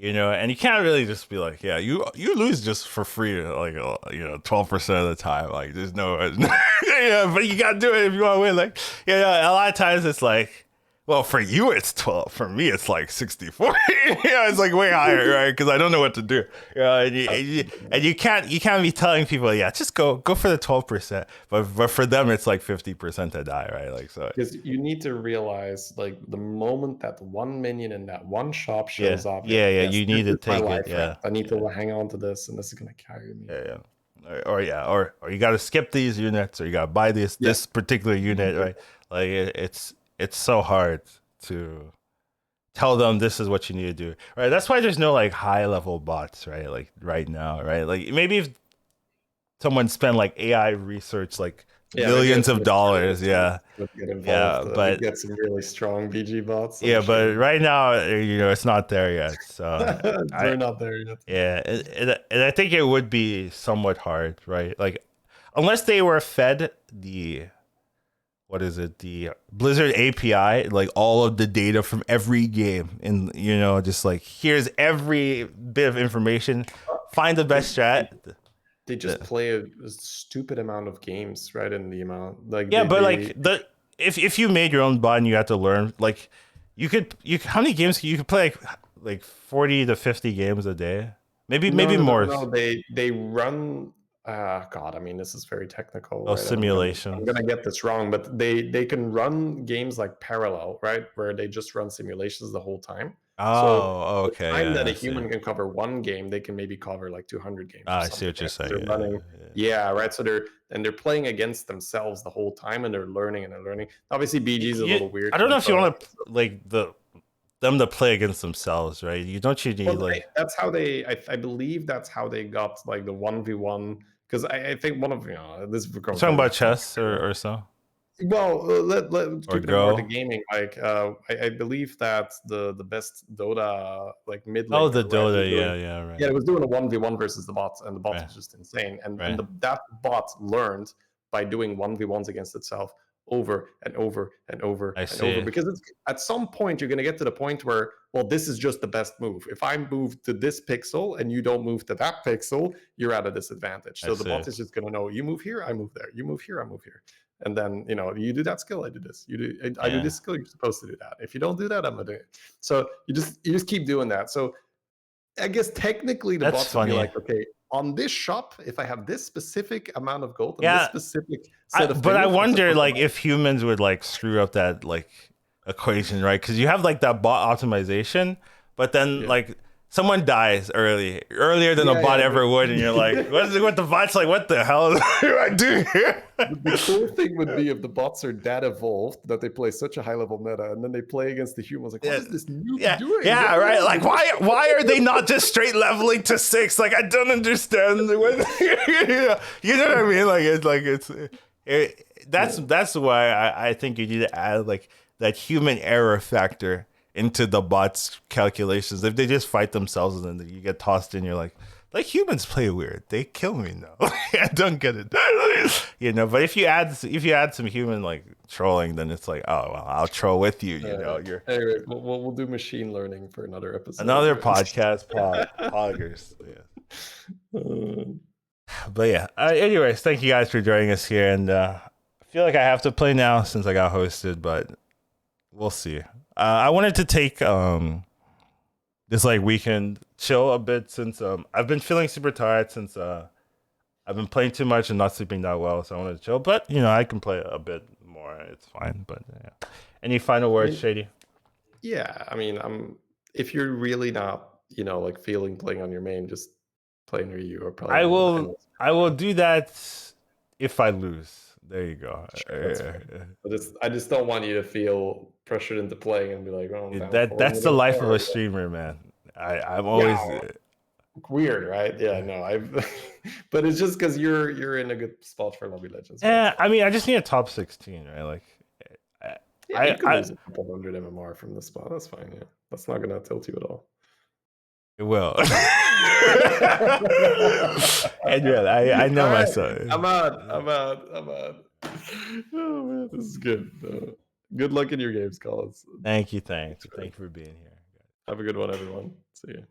And you can't really just be like, yeah, you lose just for free, like 12% of the time. Like there's no, yeah, but you gotta do it if you want to win. Like, a lot of times it's like, well, for you it's 12, for me it's like 64. Yeah, it's like way higher, right? Because I don't know what to do. Absolutely. And you can't be telling people, yeah, just go for the 12%, but for them it's like 50% to die, right? Like so, Because you need to realize, like, the moment that one minion in that one shop yeah, shows up, you're yeah, like, yeah. yes, You this need to is my take it, life raft. yeah, I need yeah. to hang on to this, and this is going to carry me. Yeah, yeah. Or you got to skip these units, or you got to buy this Yeah. this particular unit, right? Like it's so hard to tell them this is what you need to do, right? That's why there's no like high level bots, right? Like right now, right? Like maybe if someone spent like AI research, like Yeah, maybe millions as of soon as dollars, tournaments yeah, would get involved, yeah, we'd but get some really strong BG bots, I'm yeah, but sure. right now, it's not there yet. So I We're not there yet. yeah, and I think it would be somewhat hard, right? Like unless they were fed the what is it, the Blizzard API, like all of the data from every game, and just like here's every bit of information, find the They, best strat. they just play a stupid amount of games, right? In the amount, like Yeah, they, but they like if you made your own button, you have to learn. Like you how many games you could play like 40 to 50 games a day, No, maybe no, no, more. no. They run. God, I mean, this is very technical, Oh, right? And I'm simulations. gonna get this wrong, but they can run games like parallel, right? Where they just run simulations the whole time. So Oh, the okay, time that yeah, a I see. human can cover one game, they can maybe cover like 200 games or I see something, what you're right? Because saying. they're Yeah, running. yeah. Yeah, right. So they're playing against themselves the whole time, and they're learning and they're learning. Obviously, BG is a You, little weird I don't because know it's if you want to like them to play against themselves, right? You need well, like that's how they. I believe that's how they got like the 1v1. Because I think one of this is you're going talking very about off topic. chess or so Well, let's or keep it more to Go. gaming. Like, I believe that the best Dota like mid Oh, the laner, right, was Dota. doing Yeah, yeah, yeah, right, it was doing a 1v1 versus the bot, and the bot right, was just insane. And right. that bot learned by doing 1v1s against itself over and over and over I and over, see. because it's, at some point you're going to get to the point where, well, this is just the best move. If I move to this pixel and you don't move to that pixel, you're at a disadvantage. I So the see. bot is just going to know, you move here, I move there, you move here, I move here. And then, you do that skill, I do this, I do Yeah. this skill, you're supposed to do that. If you don't do that, I'm gonna do it. So you just keep doing that. So I guess technically the That's bots would be funny. like, okay, on this shop, if I have this specific amount of gold and this Yeah. specific set of But I things, I'm wonder supposed to like buy. if humans would like screw up that like equation, right? Because you have like that bot optimization, but then Yeah. like someone dies earlier than a Yeah, bot yeah. ever would, and you're like, what is it with the bot's like? What the hell do I do here? The cool thing would be if the bots are that evolved that they play such a high level meta, and then they play against the humans. Like, what Yeah, is this noob yeah, doing? yeah, What the right. hell? Like, why are they not just straight leveling to 6? Like, I don't understand. You know what I mean? That's why I think you need to add like that human error factor into the bots calculations. If they just fight themselves and then you get tossed in, you're like humans play weird. They kill me now. I don't get it. But if you add some human like trolling, then it's like, oh well, I'll troll with you. You're Anyway, we'll do machine learning for another episode. another Right? podcast poggers. Yeah. Uh, But yeah. Anyways, thank you guys for joining us here, and I feel like I have to play now since I got hosted, but we'll see. I wanted to take this like weekend chill a bit since I've been feeling super tired since I've been playing too much and not sleeping that well, so I wanted to chill. But I can play a bit more. It's fine. But yeah. Any final words, Shady? yeah, I mean, if you're really not, like feeling playing on your main, just play near you or probably I on the will. I will do that if I lose. There you go. Sure, that's fair. I just don't want you to feel pressured into playing and be like, oh, I'm down four, I'm That's the gonna life of start. a streamer, man. I'm Yeah, always. weird, right? Yeah, no, but it's just because you're in a good spot for Lobby Legends. Yeah, I mean, I just need a top 16, right? Like, Yeah, you could I lose a couple hundred MMR from the spot. That's fine. Yeah, that's not gonna tilt you at all. it will. And yeah, I know All right, myself. I'm out. Oh man, this is good. Good luck in your games, Collins. Thank you for being here. Have a good one, everyone. See you.